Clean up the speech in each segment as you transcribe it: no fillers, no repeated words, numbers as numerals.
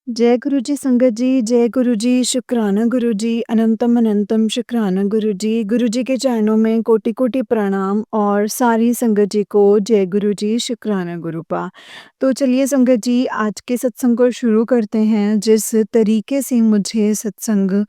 जय गुरु जी संगत जी, जय गुरु जी, शुक्राना गुरु जी, अनंतम अनंतम शुक्राना गुरु जी। गुरु जी के चरणों में कोटि-कोटि प्रणाम और सारी संगत जी को जय गुरु जी, शुक्राना गुरुपा। तो चलिए संगत जी आज के सत्संग को शुरू करते हैं। जिस तरीके से मुझे सत्संग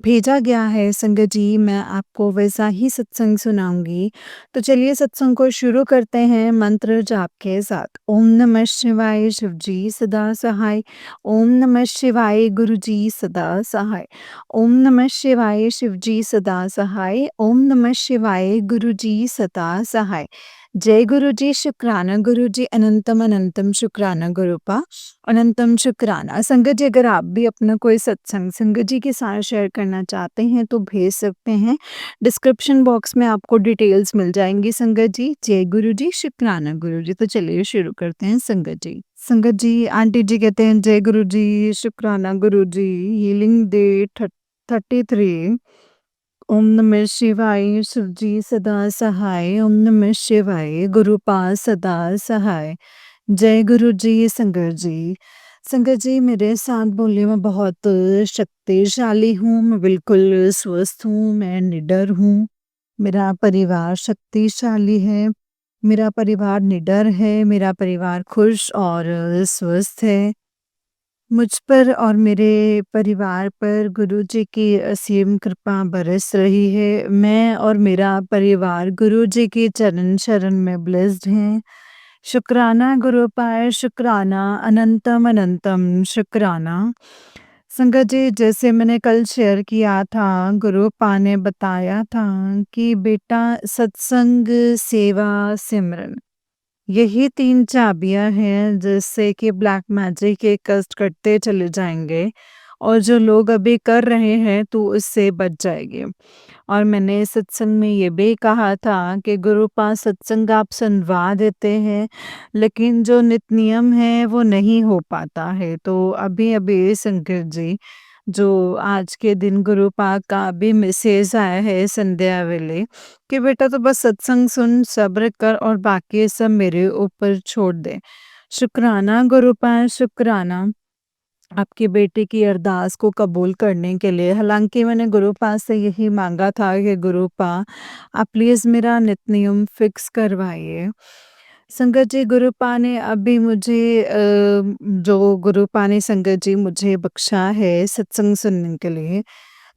भेजा गया है संगत जी, मैं आपको वैसा ही सत्संग सुनाऊँगी। तो चलिए सत्संग को शुरू करते हैं मंत्र जाप के साथ। ओम नमः शिवाय शिव जी सदा सहाय। ओम नमः शिवाय गुरु जी सदा सहाय। ओम नमः शिवाय शिव जी सदा सहाय। ओम नमः शिवाय गुरु जी सदा सहाय। जय गुरु जी, शुक्राना गुरु जी, अनंतम अनंतम शुक्राना गुरुपा। अनंतम शुक्राना संगत जी, अगर आप भी अपना कोई सत्संग संगत जी के साथ शेयर करना चाहते हैं तो भेज सकते हैं। डिस्क्रिप्शन बॉक्स में आपको डिटेल्स मिल जाएंगी संगत जी। जय गुरु जी, शुक्राना गुरु जी। तो चलिए शुरू करते हैं संगत जी। संगत जी, आंटी जी कहते हैं जय गुरु जी, शुक्राना गुरु जी। Healing day 33। ओम नमः शिवाय शिव जी सदा सहाय। ओम नमः शिवाय गुरुपा सदा सहाय। जय गुरु जी संगत जी। संगत जी, मेरे साथ बोलने में बहुत शक्तिशाली हूँ, मैं बिल्कुल स्वस्थ हूँ, मैं निडर हूँ। मेरा परिवार शक्तिशाली है, मेरा परिवार निडर है, मेरा परिवार खुश और स्वस्थ है। मुझ पर और मेरे परिवार पर गुरुजी की असीम कृपा बरस रही है। मैं और मेरा परिवार गुरुजी के चरण शरण में ब्लेस्ड हैं। शुक्राना गुरुपाय, शुक्राना अनंतम अनंतम शुक्राना। संगत जी, जैसे मैंने कल शेयर किया था, गुरुपा ने बताया था कि बेटा सत्संग, सेवा, सिमरन, यही 3 चाबियाँ हैं जिससे कि ब्लैक मैजिक के कष्ट कटते चले जाएँगे और जो लोग अभी कर रहे हैं तो उससे बच जाएँगे। और मैंने सत्संग में ये भी कहा था कि गुरु पास सत्संग आप सुनवा देते हैं, लेकिन जो नित नियम है वो नहीं हो पाता है। तो अभी-अभी संगत जी, जो आज के दिन गुरु पाक का भी मैसेज आया है संध्या वेले कि बेटा तो बस सत्संग सुन, सब्र कर और बाकी सब मेरे ऊपर छोड़ दे। शुक्राना गुरु पाक, शुक्राना आपकी बेटी की अरदास को कबूल करने के लिए। हालाँकि मैंने गुरुपा से यही माँगा था कि गुरुपा आप प्लीज़ मेरा नित नियम फिक्स करवाइए। संगत जी, गुरुपा ने अभी मुझे जो गुरुपा ने संगत जी मुझे बख्शा है सत्संग सुनने के लिए,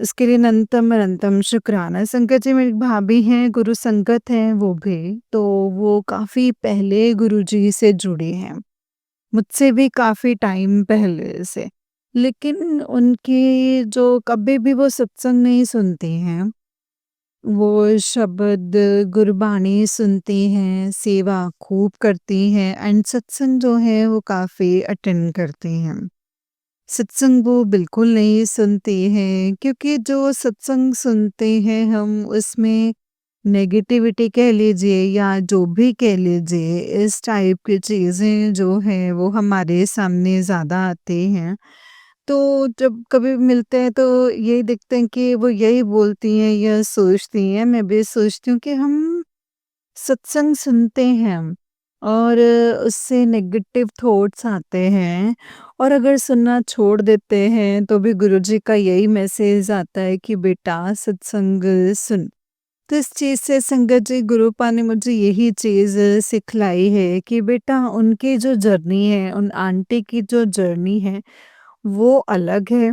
उसके लिए अनंतम अनंतम शुक्राना। संगत जी, मेरी भाभी हैं, गुरु संगत हैं वो भी, तो वो काफ़ी पहले गुरुजी से जुड़ी हैं। मुझसे भी काफ़ी टाइम पहले से। लेकिन उनकी जो कभी भी वो सत्संग नहीं सुनती हैं, वो शब्द गुरबानी सुनती हैं, सेवा खूब करती हैं एंड सत्संग जो है वो काफ़ी अटेंड करती हैं। सत्संग वो बिल्कुल नहीं सुनती हैं, क्योंकि जो सत्संग सुनते हैं हम उसमें नेगेटिविटी कह लीजिए या जो भी कह लीजिए, इस टाइप की चीज़ें जो हैं वो हमारे सामने ज़्यादा आती हैं। तो जब कभी मिलते हैं तो यही देखते हैं कि वो यही बोलती हैं या सोचती हैं, मैं भी सोचती हूँ कि हम सत्संग सुनते हैं और उससे नेगेटिव थॉट्स आते हैं और अगर सुनना छोड़ देते हैं तो भी गुरुजी का यही मैसेज आता है कि बेटा सत्संग सुन। तो इस चीज़ से संगत जी, गुरुपा ने मुझे यही चीज़ सिखलाई है कि बेटा उनकी जो जर्नी है, उन आंटी की जो जर्नी है वो अलग है,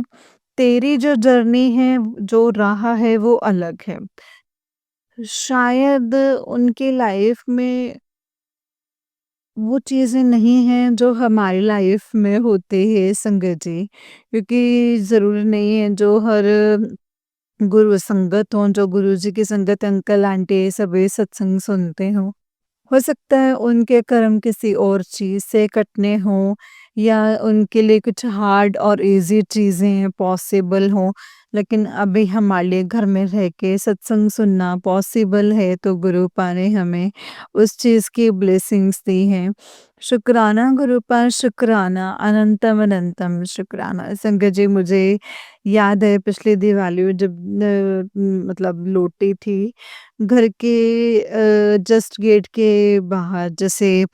तेरी जो जर्नी है, जो राह है वो अलग है। शायद उनकी लाइफ में वो चीज़ें नहीं हैं जो हमारी लाइफ में होती है संगत जी, क्योंकि ज़रूरी नहीं है जो हर गुरु संगत हों, जो गुरुजी की संगत अंकल आंटी सभी सत्संग सुनते हों। हो सकता है उनके कर्म किसी और चीज़ से कटने हों या उनके लिए कुछ हार्ड और ईज़ी चीज़ें पॉसिबल हों, लेकिन अभी हमारे लिए घर में रह के सत्संग सुनना पॉसिबल है, तो गुरुपा ने हमें उस चीज़ की ब्लेसिंग्स दी हैं। शुक्राना गुरुपा, शुक्राना अनंतम अनंतम शुक्राना। संगत जी, मुझे याद है पिछली दिवाली में जब मतलब लौटी थी घर के जस्ट गेट के बाहर, जैसे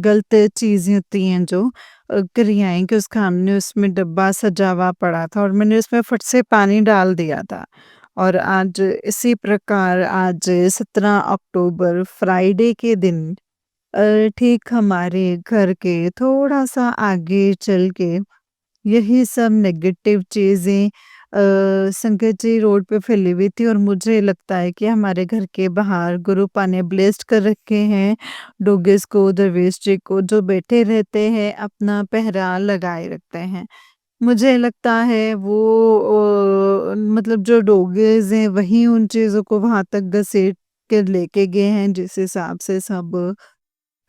गलत चीज़ें होती हैं जो क्रियाएँ कि उसका हमने उसमें डब्बा सजा हुआ पड़ा था और मैंने उसमें फट से पानी डाल दिया था। और आज इसी प्रकार आज 17 अक्टूबर फ्राइडे के दिन ठीक हमारे घर के थोड़ा-सा आगे चल के यही सब नेगेटिव चीज़ें संगत जी रोड पे फैली हुई थी और मुझे लगता है कि हमारे घर के बाहर गुरुपा ने ब्लेस्ड कर रखे हैं डोगिस को, दरवेश जी को जो बैठे रहते हैं अपना पहरा लगाए रखते हैं। मुझे लगता है वो मतलब जो डोगीज़ हैं वही उन चीज़ों को वहाँ तक घसीट के लेके गए हैं जिस हिसाब से सब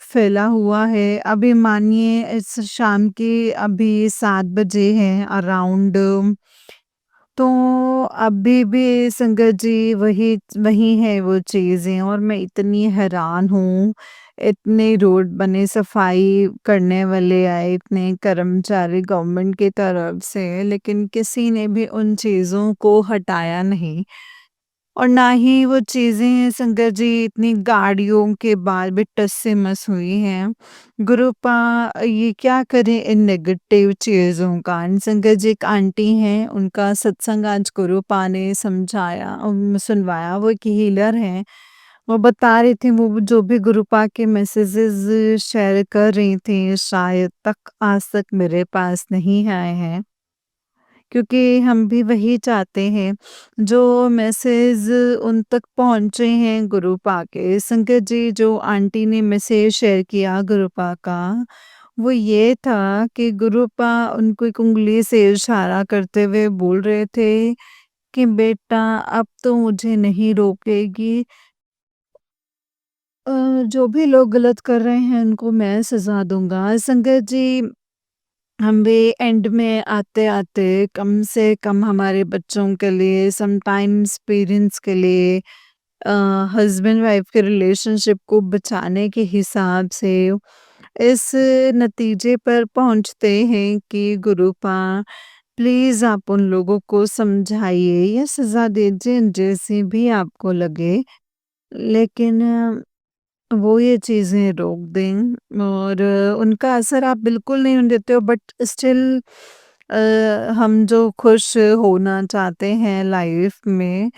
फैला हुआ है। अभी मानिए इस शाम के अभी 7 बजे हैं अराउंड तो अभी भी संगत जी वही वही है वो चीज़ें और मैं इतनी हैरान हूँ। इतने रोड बने, सफाई करने वाले आए, इतने कर्मचारी गवर्नमेंट की तरफ से, लेकिन किसी ने भी उन चीज़ों को हटाया नहीं। और ना ही वो चीज़ें संगत जी इतनी गाड़ियों के बाद भी टस से मस हुई हैं। गुरुपा ये क्या करें इन नेगेटिव चीज़ों का। संगत जी एक आंटी हैं, उनका सत्संग आज गुरुपा ने समझाया सुनवाया। वो एक हीलर हैं। वो बता रही थी वो जो भी गुरुपा के मैसेजेस शेयर कर रही थी शायद तक आज तक मेरे पास नहीं आए हैं। क्योंकि हम भी वही चाहते हैं जो मैसेज उन तक पहुँचे हैं गुरुपा के। संगत जी जो आंटी ने मैसेज शेयर किया गुरुपा का, वो ये था कि गुरुपा उनको एक उँगली से इशारा करते हुए बोल रहे थे कि बेटा अब तो मुझे नहीं रोकेगी। जो भी लोग गलत कर रहे हैं उनको मैं सज़ा दूँगा। संगत जी हम भी एंड में आते-आते कम से कम हमारे बच्चों के लिए समटाइम्स पेरेंट्स के लिए अ, हस्बैंड वाइफ के रिलेशनशिप को बचाने के हिसाब से इस नतीजे पर पहुँचते हैं कि गुरुपा प्लीज़ आप उन लोगों को समझाइए या सज़ा दीजिए जैसी भी आपको लगे। लेकिन वो ये चीज़ें रोक दें और उनका असर आप बिल्कुल नहीं होने देते हो बट स्टिल हम जो खुश होना चाहते हैं लाइफ में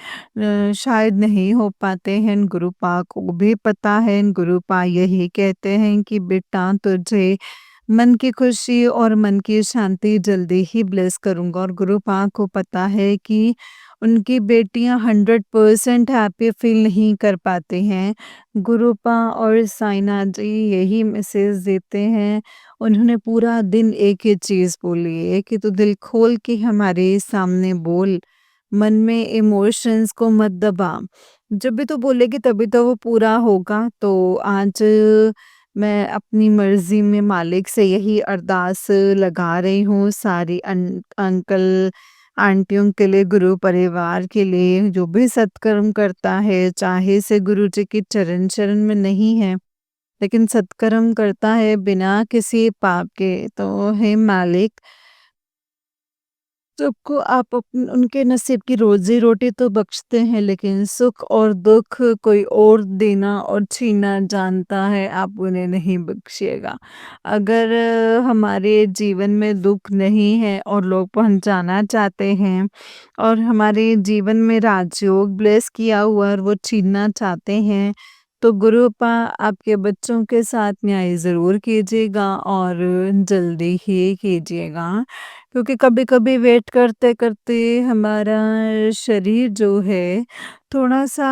शायद नहीं हो पाते हैं। गुरुपा को भी पता है, गुरुपा यही कहते हैं कि बेटा तुझे मन की खुशी और मन की शांति जल्दी ही ब्लेस करूँगा और गुरुपा को पता है कि उनकी बेटियाँ 100% हैप्पी फ़ील नहीं कर पाती हैं। गुरुपा और साइना जी यही मैसेज देते हैं। उन्होंने पूरा दिन एक ही चीज़ बोली है कि तू दिल खोल के हमारे सामने बोल, मन में इमोशंस को मत दबा। जब भी तू बोलेगी तभी तो वो पूरा होगा। तो आज मैं अपनी मर्ज़ी में मालिक से यही अरदास लगा रही हूँ सारी अंकल आंटियों के लिए, गुरु परिवार के लिए, जो भी सत्कर्म करता है, चाहे से गुरु जी के चरण शरण में नहीं है, लेकिन सत्कर्म करता है बिना किसी पाप के, तो हे मालिक सबको आप उनके नसीब की रोज़ी-रोटी तो बख्शते हैं, लेकिन सुख और दुःख कोई और देना और छीनना जानता है, आप उन्हें नहीं बख्शिएगा। अगर हमारे जीवन में दुःख नहीं है और लोग पहुँचाना चाहते हैं और हमारे जीवन में राजयोग ब्लेस किया हुआ और वो छीनना चाहते हैं, तो गुरुपा आपके बच्चों के साथ न्याय ज़रूर कीजिएगा और जल्दी ही कीजिएगा। क्योंकि कभी-कभी वेट करते-करते हमारा शरीर जो है थोड़ा-सा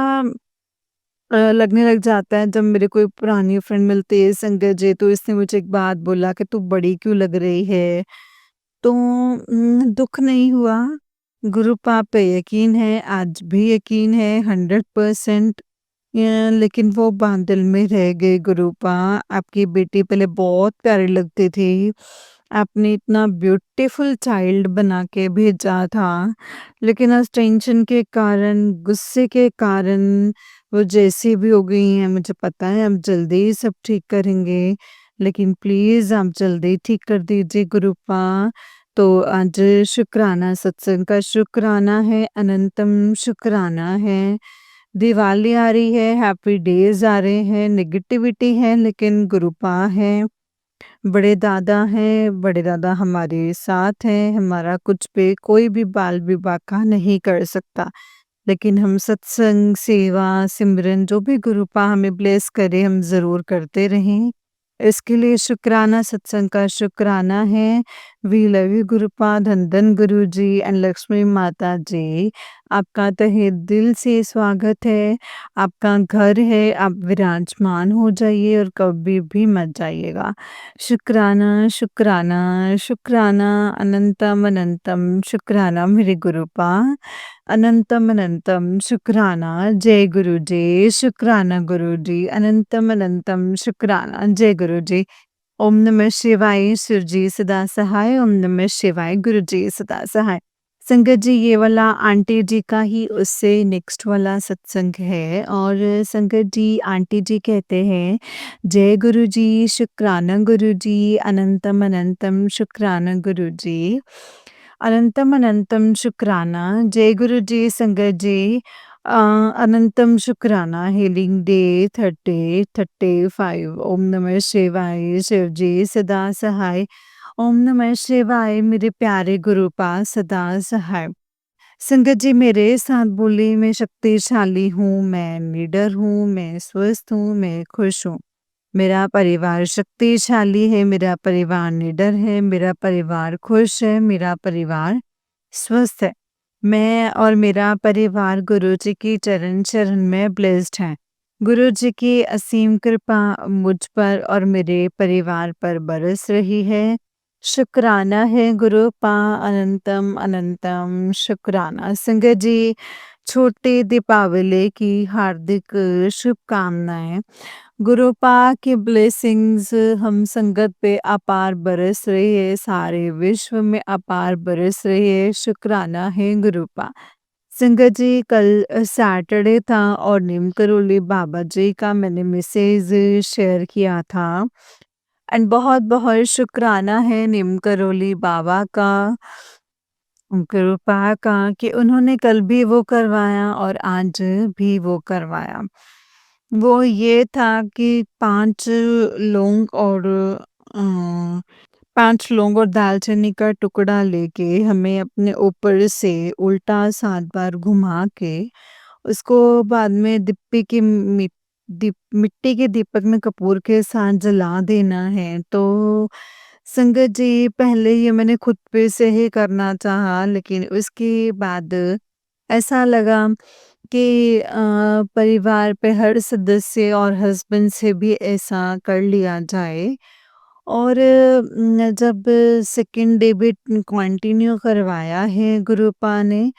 लगने लग जाता है। जब मेरे कोई पुरानी फ्रेंड मिलती है संगत जी तो इसने मुझे एक बात बोला कि तू बड़ी क्यों लग रही है? तो दुःख नहीं हुआ, गुरु पाप पे यकीन है, आज भी यकीन है 100% लेकिन वो बादल में रह गए गुरूपा। आपकी बेटी पहले बहुत प्यारी लगती थी। आपने इतना ब्यूटीफुल चाइल्ड बना के भेजा था, लेकिन आज टेंशन के कारण, गुस्से के कारण वो जैसी भी हो गई हैं मुझे पता है आप जल्दी ही सब ठीक करेंगे। लेकिन प्लीज़ आप जल्दी ठीक कर दीजिए गुरूपा। तो आज शुक्राना सत्संग का शुक्राना है, अनंतम शुक्राना है। दिवाली आ रही है, हैप्पी डेज़ आ रहे हैं, नेगेटिविटी है लेकिन गुरुपा है, बड़े दादा हैं, बड़े दादा हमारे साथ हैं, हमारा कुछ पे कोई भी बाल-विवाह का नहीं कर सकता। लेकिन हम सत्संग, सेवा, सिमरन जो भी गुरुपा हमें ब्लेस करे हम ज़रूर करते रहें। इसके लिए शुक्राना सत्संग का शुक्राना है। वी लव यू गुरुपा, धन-धन गुरुजी एंड लक्ष्मी माता जी। आपका तहे दिल से स्वागत है। आपका घर है, आप विराजमान हो जाइए और कभी भी मत जाइएगा। शुक्राना, शुक्राना, शुक्राना, अनंतम अनंतम शुक्राना मेरे गुरुपा। अनंतम अनंतम शुक्राना, जय गुरु जी, शुक्राना गुरु जी, अनंतम अनंतम शुक्राना, जय गुरु जी। ओम नमः शिवाय, शिव जी सदा सहाय, ओम नमः शिवाय, गुरु जी सदा सहाय। संगत जी ये वाला आंटी जी का ही उससे नेक्स्ट वाला सत्संग है और संगत जी आंटी जी कहते हैं जय गुरु जी, शुक्राना गुरु जी, अनंतम अनंतम शुक्राना गुरु जी। अनंतम अनंतम शुक्राना, जय गुरु जी संगत जी। अ, अनंतम शुक्राना हीलिंग डे 30-35 ओम नमः शिवाय, शिव जी सदा सहाय। ओम नमः शिवाय मेरे प्यारे गुरुपा सदा सहाय। संगत जी मेरे साथ बोले मैं शक्तिशाली हूँ, मैं निडर हूँ, मैं स्वस्थ हूँ, मैं खुश हूँ। मेरा परिवार शक्तिशाली है, मेरा परिवार निडर है, मेरा परिवार खुश है, मेरा परिवार स्वस्थ है। मैं और मेरा परिवार गुरु जी की चरण शरण में ब्लेस्ड हैं। गुरु जी की असीम कृपा मुझ पर और मेरे परिवार पर बरस रही है। शुक्राना है गुरु पा अनंतम अनंतम शुक्राना। संगत जी छोटे दीपावली की हार्दिक शुभकामनाएं। गुरुपा की ब्लेसिंग्स हम संगत पे अपार बरस रही है, सारे विश्व में अपार बरस रही है, शुक्राना है गुरुपा। संगत जी कल सैटरडे था और नीम करोली बाबा जी का मैंने मैसेज शेयर किया था एंड बहुत बहुत शुक्राना है नीम करोली बाबा का कृपा का कि उन्होंने कल भी वो करवाया और आज भी वो करवाया। वो ये था कि 5 लौंग और 5 लौंग और दालचीनी का टुकड़ा लेके हमें अपने ऊपर से उल्टा 7 बार घुमा के उसको बाद में मिट्टी के दीपक में कपूर के साथ जला देना है। तो संगत जी पहले ये मैंने खुद पे से ही करना चाहा लेकिन उसके बाद ऐसा लगा कि परिवार पे हर सदस्य और हस्बैंड से भी ऐसा कर लिया जाए और जब सेकंड डे भी कंटिन्यू करवाया है गुरुपा ने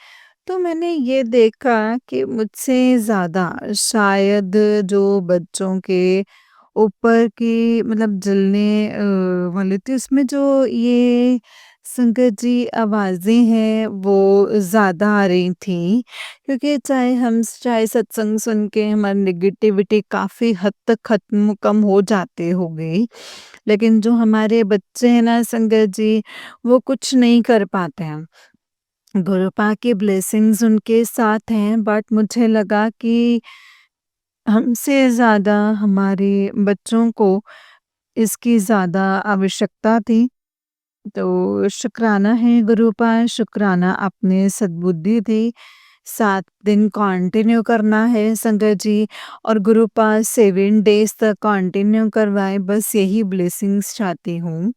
तो मैंने ये देखा कि मुझसे ज़्यादा शायद जो बच्चों के ऊपर की मतलब जलने वाली थी उसमें जो ये संगत जी आवाज़ें हैं वो ज़्यादा आ रही थी क्योंकि चाहे सत्संग सुन के हमारी नेगेटिविटी काफ़ी हद तक खत्म कम हो जाते हो गई लेकिन जो हमारे बच्चे हैं ना संगत जी वो कुछ नहीं कर पाते हैं। गुरुपा की ब्लेसिंग्स उनके साथ हैं बट मुझे लगा कि हमसे ज़्यादा हमारे बच्चों को इसकी ज़्यादा आवश्यकता थी। तो शुक्राना है गुरुपा, शुक्राना आपने सद्बुद्धि दी। 7 दिन कंटिन्यू करना है संगत जी और गुरुपा 7 डेज़ तक कंटिन्यू करवाएँ बस यही ब्लेसिंग्स चाहती हूँ।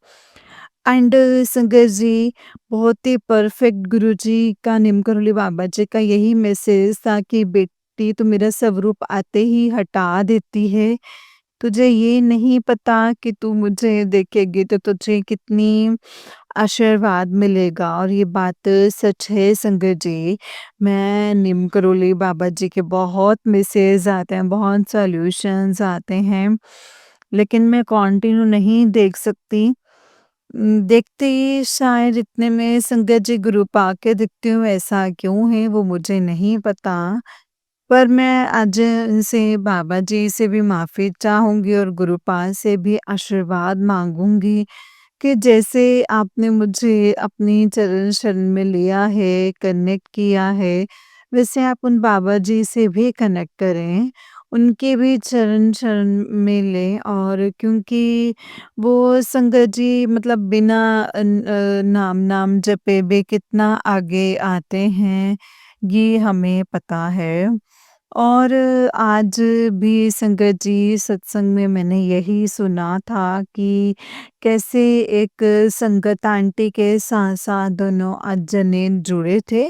एंड संगत जी बहुत ही परफेक्ट गुरुजी का निमकरोली बाबा जी का यही मैसेज था कि बेटी तू मेरा स्वरूप आते ही हटा देती है। तुझे ये नहीं पता कि तू मुझे देखेगी तो तुझे कितनी आशीर्वाद मिलेगा और ये बात सच है संगत जी। मैं नीम करोली बाबा जी के बहुत मैसेज आते हैं, बहुत सॉल्यूशंस आते हैं, लेकिन मैं कंटिन्यू नहीं देख सकती। देखते ही शायद इतने में संगत जी ग्रुप आके दिखती हूँ, ऐसा क्यों है वो मुझे नहीं पता। पर मैं आज इनसे बाबा जी से भी माफ़ी चाहूँगी और गुरुपाल से भी आशीर्वाद माँगूँगी कि जैसे आपने मुझे अपनी चरण शरण में लिया है, कनेक्ट किया है, वैसे आप उन बाबा जी से भी कनेक्ट करें, उनके भी चरण शरण में लें और क्योंकि वो संगत जी मतलब बिना नाम जपे भी कितना आगे आते हैं, ये हमें पता है। और आज भी संगत जी सत्संग में मैंने यही सुना था कि कैसे एक संगत आंटी के साथ-साथ दोनों जने जुड़े थे।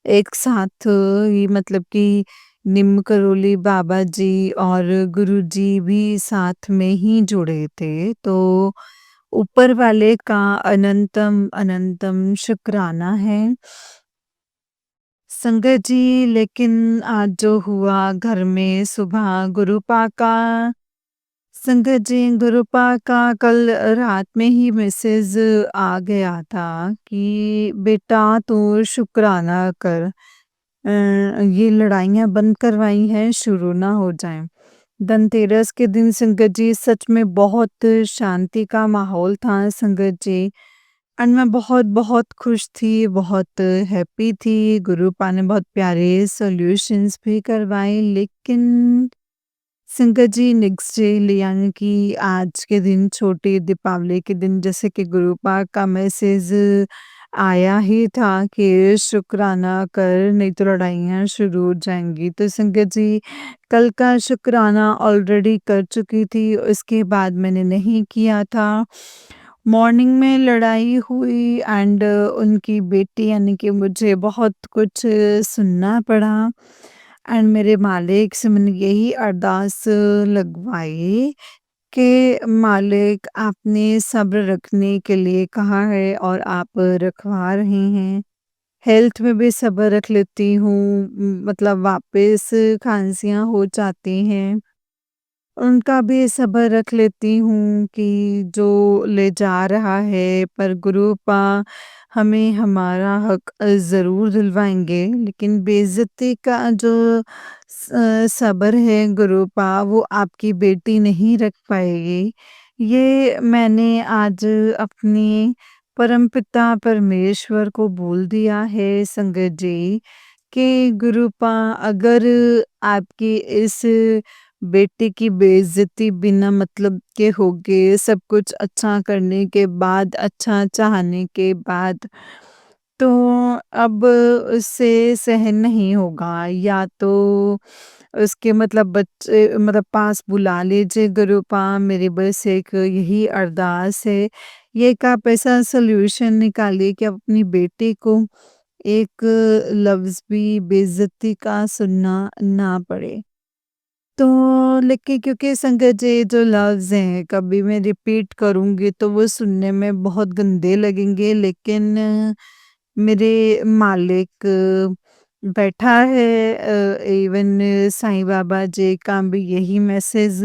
एक साथ ये मतलब कि निम करोली बाबा जी और गुरुजी भी साथ में ही जुड़े थे। तो ऊपर वाले का अनंतम अनंतम शुक्राना है। संगत जी लेकिन आज जो हुआ घर में सुबह गुरुपा का संगत जी गुरुपा का कल रात में ही मैसेज आ गया था कि बेटा तू शुक्राना कर, ये लड़ाइयाँ बंद करवाई हैं शुरू ना हो जाएं। धनतेरस के दिन संगत जी सच में बहुत शांति का माहौल था संगत जी एंड मैं बहुत बहुत खुश थी, बहुत हैप्पी थी। गुरुपा ने बहुत प्यारे सॉल्यूशंस भी करवाए लेकिन संगत जी नेक्स्ट डे यानी कि आज के दिन छोटी दीपावली के दिन जैसे कि गुरुपा का मैसेज आया ही था कि शुक्राना कर नहीं तो लड़ाइयाँ शुरू हो जाएँगी। तो संगत जी कल का शुक्राना ऑलरेडी कर चुकी थी, उसके बाद मैंने नहीं किया था। मॉर्निंग में लड़ाई हुई एंड उनकी बेटी यानी कि मुझे बहुत कुछ सुनना पड़ा एंड मेरे मालिक से मैंने यही अरदास लगवाई कि मालिक आपने सब्र रखने के लिए कहा है और आप रखवा रहे हैं। हेल्थ में भी सब्र रख लेती हूँ मतलब वापस खांसियाँ हो जाती हैं। उनका भी सब्र रख लेती हूँ कि जो ले जा रहा है पर गुरुपा हमें हमारा हक ज़रूर दिलवाएँगे लेकिन बेइज़्ज़ती का जो सब्र है गुरुपा वो आपकी बेटी नहीं रख पाएगी। ये मैंने आज अपने परमपिता परमेश्वर को बोल दिया है संगत जी कि गुरुपा अगर आपकी इस बेटे की बेइज्जती बिना मतलब के हो गए सब कुछ अच्छा करने के बाद अच्छा चाहने के बाद तो अब उससे सहन नहीं होगा या तो उसके मतलब बच्चे मतलब पास बुला लीजिए गुरुपा मेरी बस एक यही अरदास है ये एक आप ऐसा सोल्यूशन निकालिए कि अपनी बेटी को एक लफ्ज़ भी बेइज्जती का सुनना ना पड़े। तो लेकिन क्योंकि संगत जी जो लफ्ज़ हैं कभी मैं रिपीट करूँगी तो वो सुनने में बहुत गंदे लगेंगे लेकिन मेरे मालिक बैठा है इवन साईं बाबा जी का भी यही मैसेज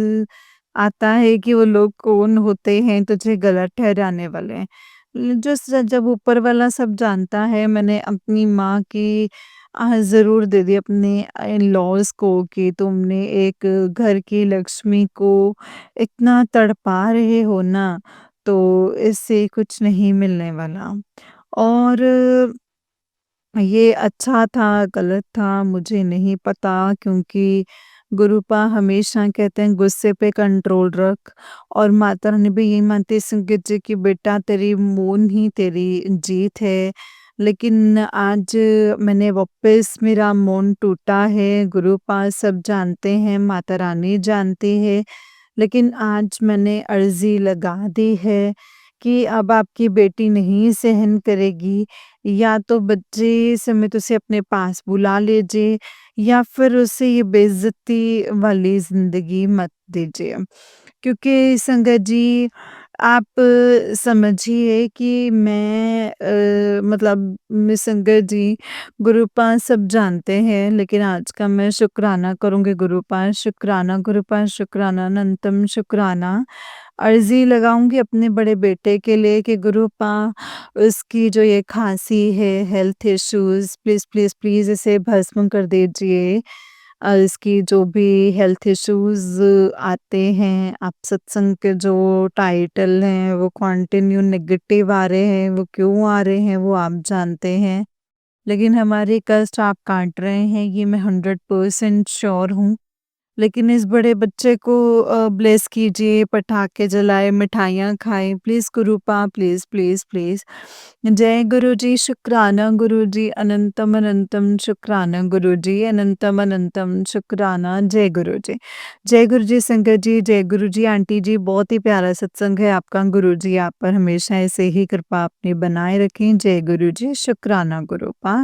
आता है कि वो लोग कौन होते हैं तुझे गलत ठहराने वाले। जब ऊपर वाला सब जानता है मैंने अपनी माँ की ज़रूर दे दी अपने इन-लॉज़ को कि तुमने एक घर की लक्ष्मी को इतना तड़पा रहे हो ना, तो इससे कुछ नहीं मिलने वाला। और ये अच्छा था, गलत था, मुझे नहीं पता क्योंकि गुरुपा हमेशा कहते हैं गुस्से पे कंट्रोल रख और माता रानी भी यही मानती है संगत जी कि बेटा तेरी मौन ही तेरी जीत है। लेकिन आज मैंने वापस मेरा मौन टूटा है, गुरुपा सब जानते हैं, माता रानी जानती है। लेकिन आज मैंने अर्ज़ी लगा दी है कि अब आपकी बेटी नहीं सहन करेगी या तो बच्चे समेत उसे अपने पास बुला लीजिए या फिर उसे ये बेइज्जती वाली ज़िंदगी मत दीजिए। क्योंकि संगत जी आप समझिए कि मैं मतलब मैं संगत जी गुरुपा सब जानते हैं लेकिन आज का मैं शुक्राना करूँगी गुरुपा शुक्राना अनंतम शुक्राना। अर्ज़ी लगाऊँगी अपने बड़े बेटे के लिए कि गुरुपा उसकी जो ये खाँसी है health issues please, please, please इसे भस्म कर दीजिए। इसकी जो भी हेल्थ इश्यूज़ आते हैं, आप सत्संग के जो टाइटल हैं, वो कंटिन्यू नेगेटिव आ रहे हैं, वो क्यों आ रहे हैं, वो आप जानते हैं। लेकिन हमारे कष्ट आप काट रहे हैं, ये मैं 100% श्योर हूँ। लेकिन इस बड़े बच्चे को ब्लेस कीजिए, पटाखे जलाएँ, मिठाइयाँ खाएँ, प्लीज़ गुरूपा, प्लीज़, प्लीज़, प्लीज़। जय गुरुजी, शुक्राना गुरुजी, अनंतम अनंतम शुक्राना गुरुजी, अनंतम अनंतम शुक्राना, जय गुरुजी। जय गुरुजी संगत जी, जय गुरुजी आंटी जी, बहुत ही प्यारा सत्संग है आपका। गुरुजी आप पर हमेशा ऐसे ही कृपा अपनी बनाए रखें। जय गुरुजी, शुक्राना गुरूपा,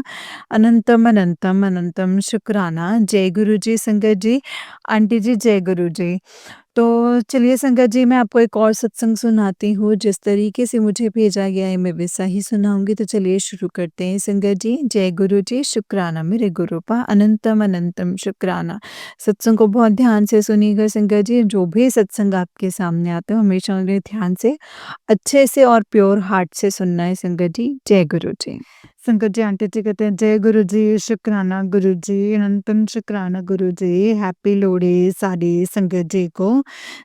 अनंतम अनंतम अनंतम शुक्राना, जय गुरुजी संगत जी। आंटी जी जय गुरु जी। तो चलिए संगत जी मैं आपको एक और सत्संग सुनाती हूँ, जिस तरीके से मुझे भेजा गया है मैं वैसा ही सुनाऊँगी। तो चलिए शुरू करते हैं संगत जी। जय गुरु जी, शुक्राना मेरे गुरूपा, अनंतम अनंतम शुक्राना। सत्संग को बहुत ध्यान से सुनिएगा संगत जी, जो भी सत्संग आपके सामने आते हो हमेशा उन्हें ध्यान से, अच्छे से और प्योर हार्ट से सुनना है संगत जी। जय गुरु जी। संगत जी आंटी जी कहते हैं जय गुरु जी, शुक्राना गुरु जी, अनंतम शुक्राना गुरु जी, हैप्पी लोहड़ी सारी संगत जी को।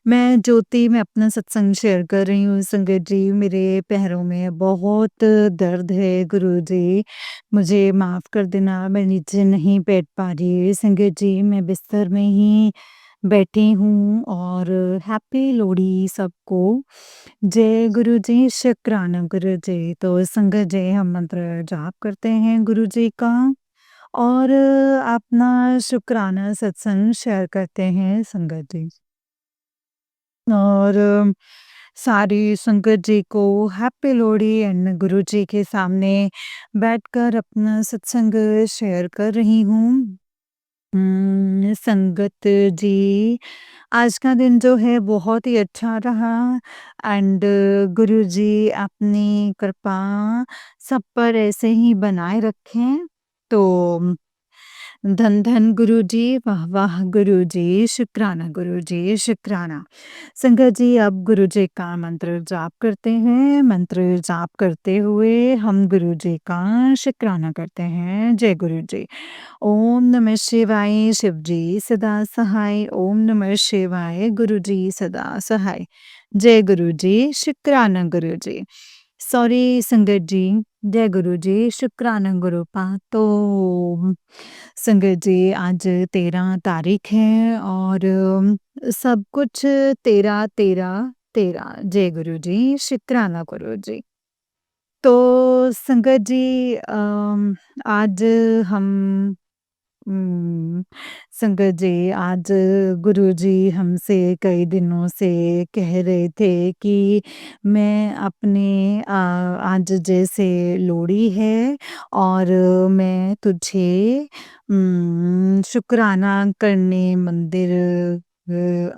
मैं ज्योति मैं अपना सत्संग शेयर कर रही हूँ संगत जी, मेरे पैरों में बहुत दर्द है गुरु जी, मुझे माफ़ कर देना, मैं नीचे नहीं बैठ पा रही संगत जी, मैं बिस्तर में ही बैठी हूँ और हैप्पी लोहड़ी सबको। जय गुरु जी, शुक्राना गुरु जी। तो संगत जी हम मंत्र जाप करते हैं गुरु जी का और अपना शुक्राना सत्संग शेयर करते हैं संगत जी। और सारी संगत जी को हैप्पी लोहड़ी एंड गुरु जी के सामने बैठकर अपना सत्संग शेयर कर रही हूँ। संगत जी, आज का दिन जो है बहुत ही अच्छा रहा एंड गुरुजी अपनी कृपा सब पर ऐसे ही बनाए रखें। तो धन धन गुरुजी, वाह वाह गुरुजी, शुक्राना गुरुजी, शुक्राना। संगत जी अब गुरुजी का मंत्र जाप करते हैं। मंत्र जाप करते हुए हम गुरुजी का शुक्राना करते हैं। जय गुरुजी। ओम नमः शिवाय शिवजी सदा सहाय, ओम नमः शिवाय गुरुजी सदा सहाय। जय गुरुजी, शुक्राना गुरुजी। सॉरी संगत जी, जय गुरुजी, शुक्राना गुरूपा। तो संगत जी आज 13 तारीख है और सब कुछ 13 13 13। जय गुरुजी, शुक्राना गुरुजी। तो संगत जी आज हम संगत जी आज गुरुजी हमसे कई दिनों से कह रहे थे कि मैं अपने आज जैसे लोहड़ी है और मैं तुझे शुक्राना करने मंदिर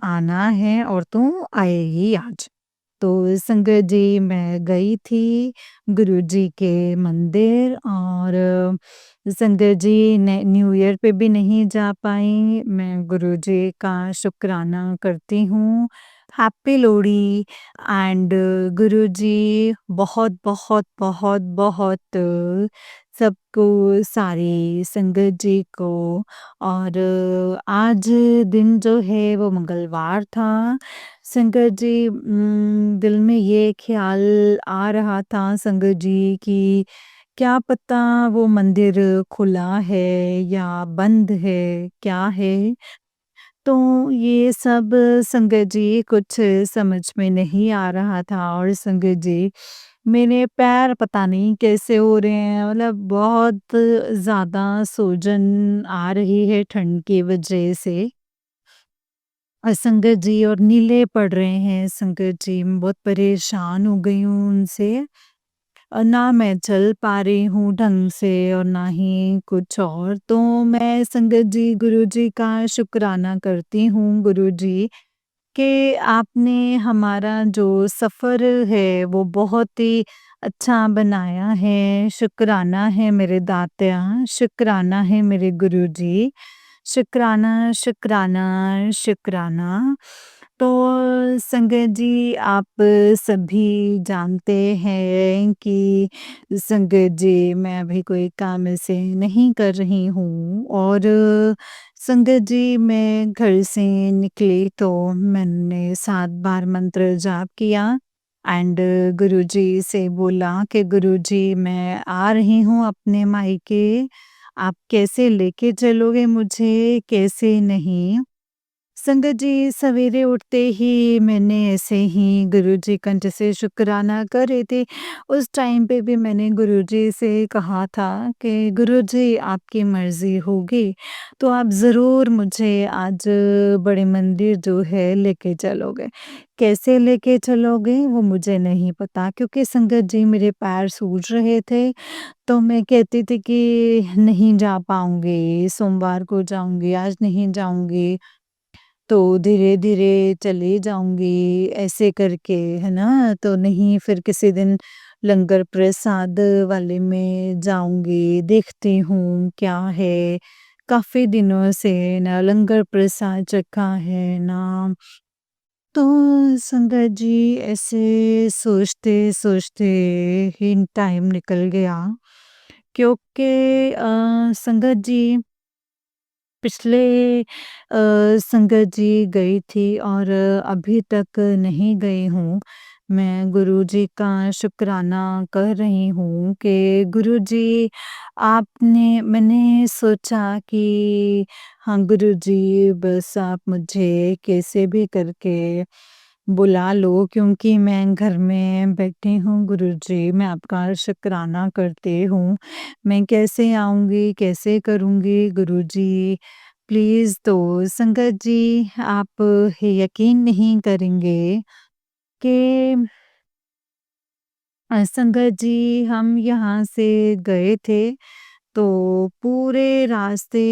आना है और तू आएगी आज। तो संगत जी मैं गई थी गुरुजी के मंदिर और संगत जी ने न्यू ईयर पे भी नहीं जा पाई। मैं गुरुजी का शुक्राना करती हूँ। हैप्पी लोहड़ी एंड गुरुजी बहुत बहुत बहुत बहुत सबको सारी संगत जी को और आज दिन जो है वो मंगलवार था। संगत जी दिल में ये ख़्याल आ रहा था संगत जी कि क्या पता वो मंदिर खुला है या बंद है, क्या है? तो ये सब संगत जी कुछ समझ में नहीं आ रहा था और संगत जी मेरे पैर पता नहीं कैसे हो रहे हैं, मतलब बहुत ज़्यादा सूजन आ रही है ठंड की वजह से। संगत जी और नीले पड़ रहे हैं संगत जी, मैं बहुत परेशान हो गई हूँ उनसे। ना मैं चल पा रही हूँ ढंग से और ना ही कुछ और। तो मैं संगत जी गुरुजी का शुक्राना करती हूँ गुरुजी कि आपने हमारा जो सफ़र है वो बहुत ही अच्छा बनाया है। शुक्राना है मेरे दाता, शुक्राना है मेरे गुरुजी, शुक्राना, शुक्राना, शुक्राना। तो संगत जी आप सभी जानते हैं कि संगत जी मैं अभी कोई काम ऐसे नहीं कर रही हूँ और संगत जी मैं घर से निकली तो मैंने 7 बार मंत्र जाप किया एंड गुरुजी से बोला कि गुरुजी मैं आ रही हूँ अपने मायके, आप कैसे लेके चलोगे मुझे, कैसे नहीं? संगत जी सवेरे उठते ही मैंने ऐसे ही गुरुजी कंठ से शुक्राना कर रहे थे। उस टाइम पे भी मैंने गुरुजी से कहा था कि गुरुजी आपकी मर्ज़ी होगी तो आप ज़रूर मुझे आज बड़े मंदिर जो है लेके चलोगे। कैसे लेके चलोगे वो मुझे नहीं पता क्योंकि संगत जी मेरे पैर सूज रहे थे तो मैं कहती थी कि नहीं जा पाऊँगी, सोमवार को जाऊँगी, आज नहीं जाऊँगी। तो धीरे-धीरे चली जाऊँगी ऐसे करके, है ना? तो नहीं फिर किसी दिन लंगर प्रसाद वाले में जाऊँगी, देखती हूँ क्या है। काफ़ी दिनों से ना लंगर प्रसाद चखा है ना तो संगत जी ऐसे सोचते-सोचते ही टाइम निकल गया क्योंकि संगत जी पिछले संगत जी गई थी और अभी तक नहीं गई हूँ। मैं गुरुजी का शुक्राना कर रही हूँ कि गुरुजी आपने मैंने सोचा कि हाँ गुरुजी बस आप मुझे कैसे भी करके बुला लो क्योंकि मैं घर में बैठी हूँ गुरुजी मैं आपका शुक्राना करती हूँ। मैं कैसे आऊँगी, कैसे करूँगी गुरुजी? प्लीज़ तो संगत जी आप यकीन नहीं करेंगे कि संगत जी हम यहाँ से गए थे तो पूरे रास्ते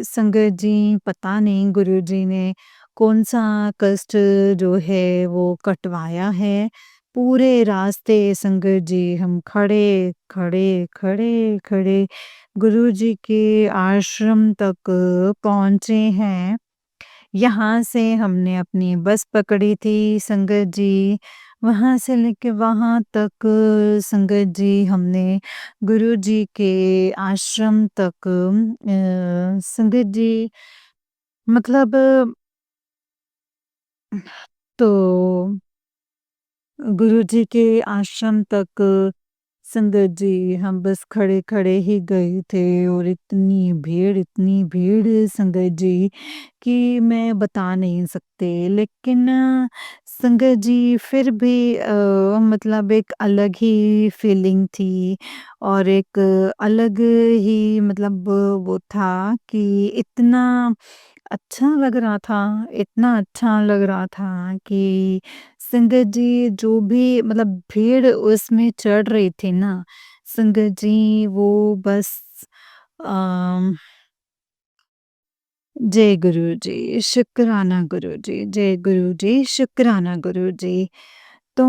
संगत जी पता नहीं गुरुजी ने कौन-सा कष्ट जो है वो कटवाया है। पूरे रास्ते संगत जी हम खड़े, खड़े, खड़े, खड़े गुरुजी के आश्रम तक पहुँचे हैं। यहाँ से हमने अपनी बस पकड़ी थी संगत जी, वहाँ से लेके वहाँ तक संगत जी हमने गुरुजी के आश्रम तक संगत जी मतलब तो गुरुजी के आश्रम तक संगत जी हम बस खड़े-खड़े ही गए थे और इतनी भीड़ संगत जी कि मैं बता नहीं सकते। लेकिन संगत जी फिर भी मतलब एक अलग ही फीलिंग थी और एक अलग ही मतलब वो था कि इतना अच्छा लग रहा था, इतना अच्छा लग रहा था कि संगत जी जो भी मतलब भीड़ उसमें चढ़ रही थी ना, संगत जी वो बस अ, जय गुरुजी, शुक्राना गुरुजी, जय गुरुजी, शुक्राना गुरुजी। तो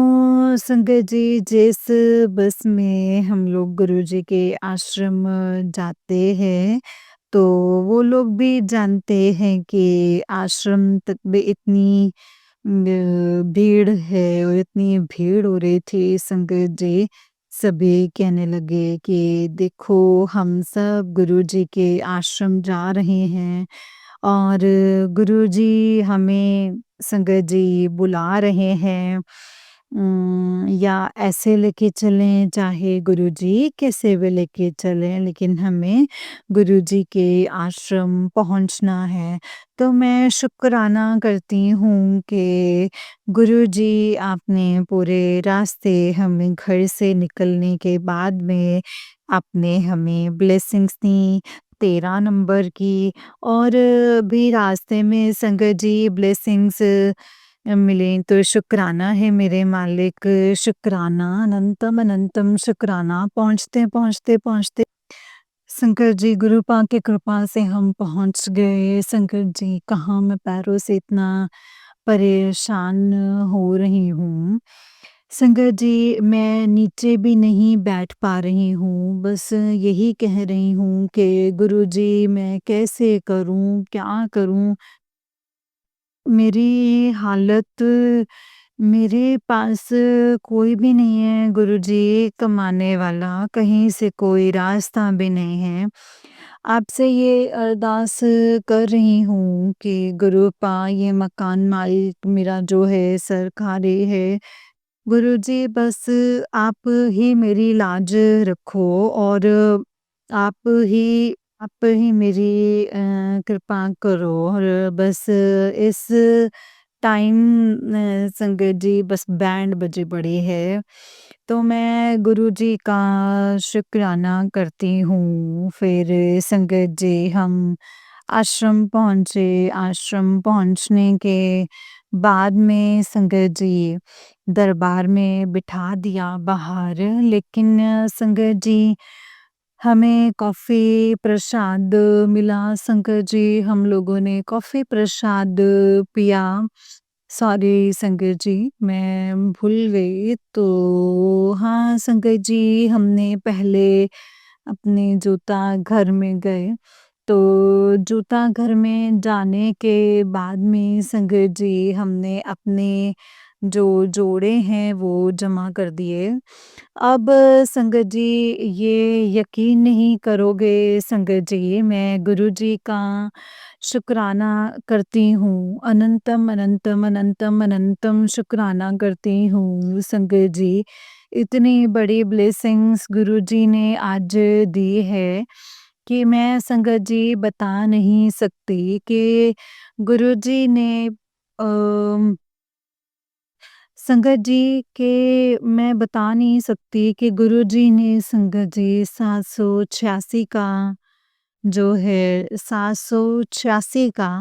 संगत जी जिस बस में हम लोग गुरुजी के आश्रम जाते हैं तो वो लोग भी जानते हैं कि आश्रम तक भी इतनी भीड़ है और इतनी भीड़ हो रही थी संगत जी सभी कहने लगे कि देखो हम सब गुरुजी के आश्रम जा रहे हैं और गुरुजी हमें संगत जी बुला रहे हैं या ऐसे लेके चलें चाहे गुरुजी कैसे भी लेके चलें लेकिन हमें गुरुजी के आश्रम पहुंचना है। तो मैं शुक्राना करती हूँ कि गुरुजी आपने पूरे रास्ते हमें घर से निकलने के बाद में आपने हमें ब्लेसिंग्स दी 13 नंबर की और भी रास्ते में संगत जी ब्लेसिंग्स मिले तो शुक्राना है मेरे मालिक शुक्राना अनंतम अनंतम शुक्राना पहुँचते शंकर जी गुरुपा की कृपा से हम पहुँच गए। शंकर जी कहाँ मैं पैरों से इतना परेशान हो रही हूँ। शंकर जी मैं नीचे भी नहीं बैठ पा रही हूँ। बस यही कह रही हूँ कि गुरुजी मैं कैसे करूँ, क्या करूँ? मेरी हालत मेरे पास कोई भी नहीं है गुरुजी कमाने वाला, कहीं से कोई रास्ता भी नहीं है। आपसे ये अरदास कर रही हूँ कि गुरुपा ये मकान मालिक मेरा जो है सरकारी है, गुरुजी बस आप ही मेरी लाज रखो और आप ही आप ही मेरी कृपा करो और बस इस टाइम संगत जी बस बैंड बजे पड़ी है। तो मैं गुरुजी का शुक्राना करती हूँ। फिर संगत जी हम आश्रम पहुँचे। आश्रम पहुँचने के बाद में संगत जी दरबार में बिठा दिया बाहर, लेकिन संगत जी हमें कॉफ़ी प्रसाद मिला। संगत जी हम लोगों ने कॉफ़ी प्रसाद पिया। सॉरी संगत जी, मैं भूल गई। तो हाँ संगत जी, हमने पहले अपने जूता घर में गए। तो जूता घर में जाने के बाद में संगत जी हमने अपने जो जोड़े हैं वो जमा कर दिए। अब संगत जी ये यकीन नहीं करोगे संगत जी, मैं गुरुजी का शुक्राना करती हूँ। अनंतम अनंतम अनंतम अनंतम शुक्राना करती हूँ संगत जी। इतनी बड़ी ब्लेसिंग्स गुरुजी ने आज दी है कि मैं संगत जी बता नहीं सकती कि गुरुजी ने अ, संगत जी के मैं बता नहीं सकती कि गुरुजी ने संगत जी 786 का जो है 786 का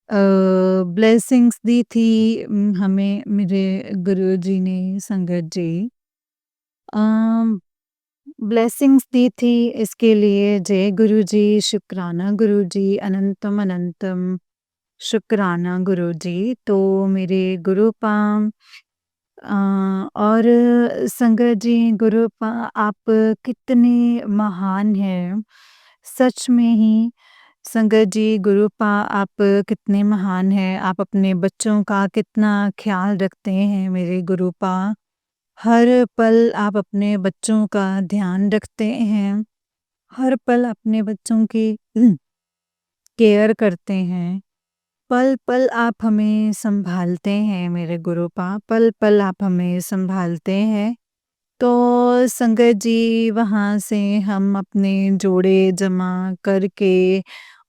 ब्लेसिंग्स दी थी हमें मेरे गुरुजी ने संगत जी। अम, ब्लेसिंग्स दी थी इसके लिए जय गुरुजी, शुक्राना गुरुजी, अनंतम अनंतम शुक्राना गुरुजी। तो मेरे गुरुपाम और संगत जी गुरुपा आप कितने महान हैं। सच में ही संगत जी गुरुपा आप कितने महान हैं। आप अपने बच्चों का कितना ख्याल रखते हैं मेरे गुरुपा। हर पल आप अपने बच्चों का ध्यान रखते हैं। हर पल अपने बच्चों की केयर करते हैं। पल-पल आप हमें सँभालते हैं मेरे गुरुपा, पल-पल आप हमें सँभालते हैं। तो संगत जी वहाँ से हम अपने जोड़े जमा करके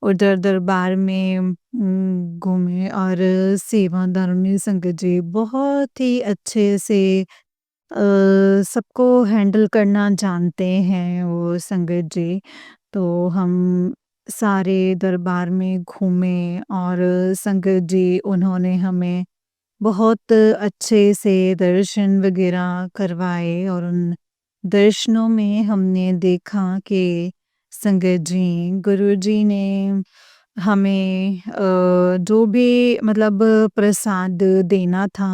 उधर दरबार में घूमे और सेवादारों ने संगत जी बहुत ही अच्छे से सबको हैंडल करना जानते हैं वो संगत जी। तो हम सारे दरबार में घूमे और संगत जी उन्होंने हमें बहुत अच्छे से दर्शन वगैरह करवाए और उन दर्शनों में हमने देखा कि संगत जी गुरुजी ने हमें जो भी मतलब प्रसाद देना था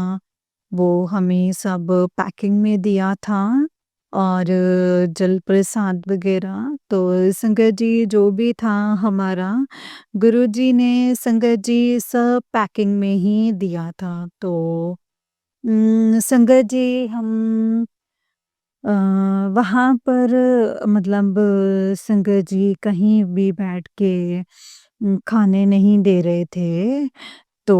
वो हमें सब पैकिंग में दिया था और जल प्रसाद वगैरह। तो संगत जी जो भी था हमारा गुरुजी ने संगत जी सब पैकिंग में ही दिया था। तो संगत जी हम अ, वहाँ पर मतलब संगत जी कहीं भी बैठ के खाने नहीं दे रहे थे। तो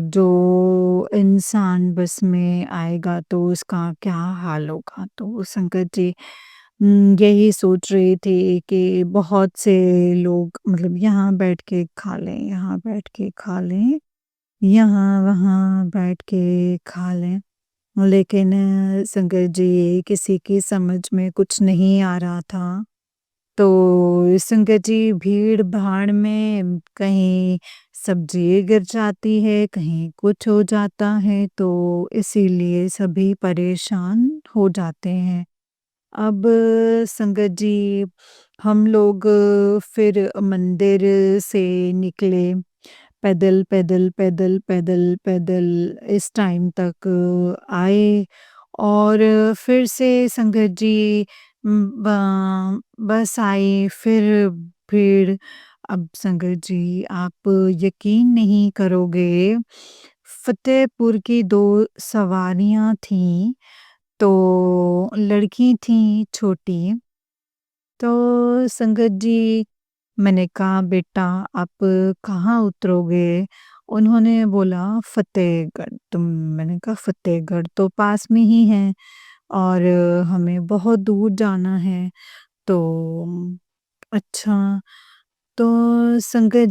जो इंसान बस में आएगा तो उसका क्या हाल होगा। तो संगत जी यही सोच रहे थे कि बहुत से लोग मतलब यहाँ बैठ के खा लें, यहाँ बैठ के खा लें, यहाँ वहाँ बैठ के खा लें। लेकिन संगत जी किसी की समझ में कुछ नहीं आ रहा था। तो संगत जी भीड़-भाड़ में कहीं सब्ज़ी गिर जाती है, कहीं कुछ हो जाता है, तो इसीलिए सभी परेशान हो जाते हैं। अब संगत जी हम लोग फिर मंदिर से निकले पैदल, पैदल, पैदल, पैदल, पैदल इस टाइम तक आए और फिर से संगत जी बस आई फिर भीड़। अब संगत जी आप यकीन नहीं करोगे, फ़तेहपुर की 2 सवारियाँ थीं, तो लड़की थी छोटी। तो संगत जी मैंने कहा बेटा आप कहाँ उतरोगे? उन्होंने बोला फ़तेहगढ़, तो मैंने कहा फ़तेहगढ़ तो पास में ही है और हमें बहुत दूर जाना है। तो अच्छा, तो संगत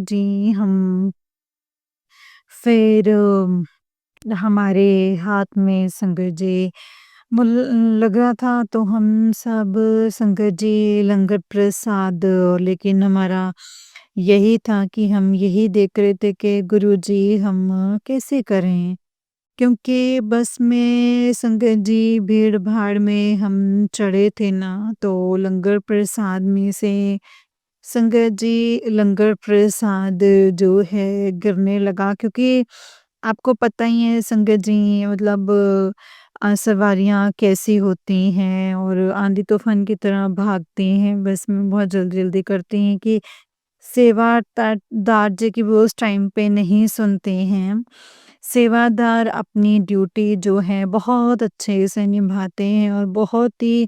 जी हम फिर हमारे हाथ में संगत जी मुल लग रहा था तो हम सब संगत जी लंगर प्रसाद, लेकिन हमारा यही था कि हम यही देख रहे थे कि गुरुजी हम कैसे करें? क्योंकि बस में संगत जी भीड़-भाड़ में हम चढ़े थे ना, तो लंगर प्रसाद में से संगत जी लंगर प्रसाद जो है गिरने लगा, क्योंकि आपको पता ही है संगत जी मतलब सवारियाँ कैसी होती हैं और आंधी-तूफ़ान की तरह भागती हैं, बस में बहुत जल्दी-जल्दी करती हैं कि दार जी की वो उस टाइम पे नहीं सुनते हैं। सेवादार अपनी ड्यूटी जो है बहुत अच्छे से निभाते हैं और बहुत ही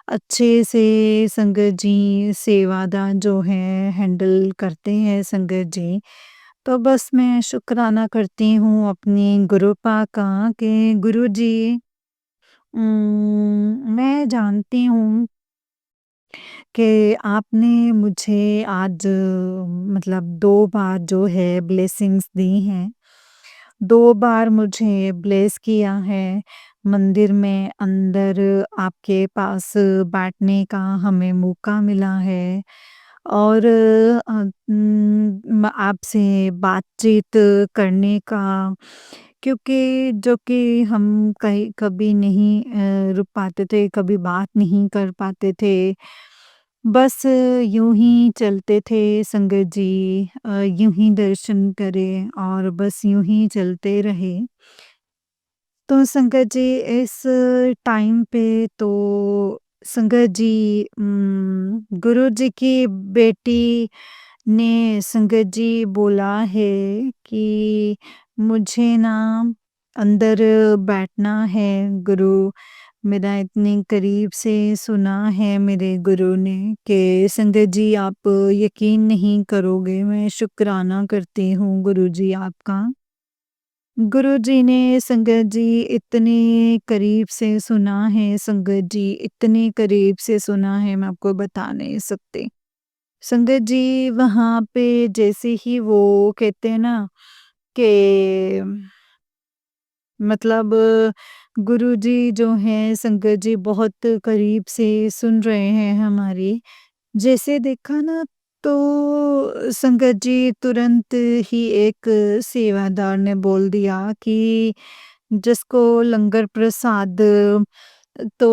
अच्छे से संगत जी सेवादार जो हैं हैंडल करते हैं संगत जी। तो बस मैं शुक्राना करती हूँ अपनी गुरुपा का कि गुरुजी, मैं जानती हूँ कि आपने मुझे आज मतलब 2 बार जो है ब्लेसिंग्स दी हैं। 2 बार मुझे ब्लेस किया है, मंदिर में अंदर आपके पास बैठने का हमें मौका मिला है और आपसे बातचीत करने का, क्योंकि जो कि हम कहीं कभी नहीं रुक पाते थे, कभी बात नहीं कर पाते थे। बस यूँ ही चलते थे संगत जी, यूँ ही दर्शन करे और बस यूँ ही चलते रहे। तो संगत जी इस टाइम पे तो संगत जी गुरुजी की बेटी ने संगत जी बोला है कि मुझे ना अंदर बैठना है गुरु, मेरा इतने करीब से सुना है मेरे गुरु ने कि संगत जी आप यकीन नहीं करोगे, मैं शुक्राना करती हूँ गुरुजी आपका। गुरुजी ने संगत जी इतने करीब से सुना है, संगत जी इतने करीब से सुना है मैं आपको बता नहीं सकती। संगत जी वहाँ पे जैसे ही वो कहते हैं ना कि मतलब गुरुजी जो हैं संगत जी बहुत करीब से सुन रहे हैं हमारी। जैसे देखा ना तो संगत जी तुरंत ही एक सेवादार ने बोल दिया कि जिसको लंगर प्रसाद तो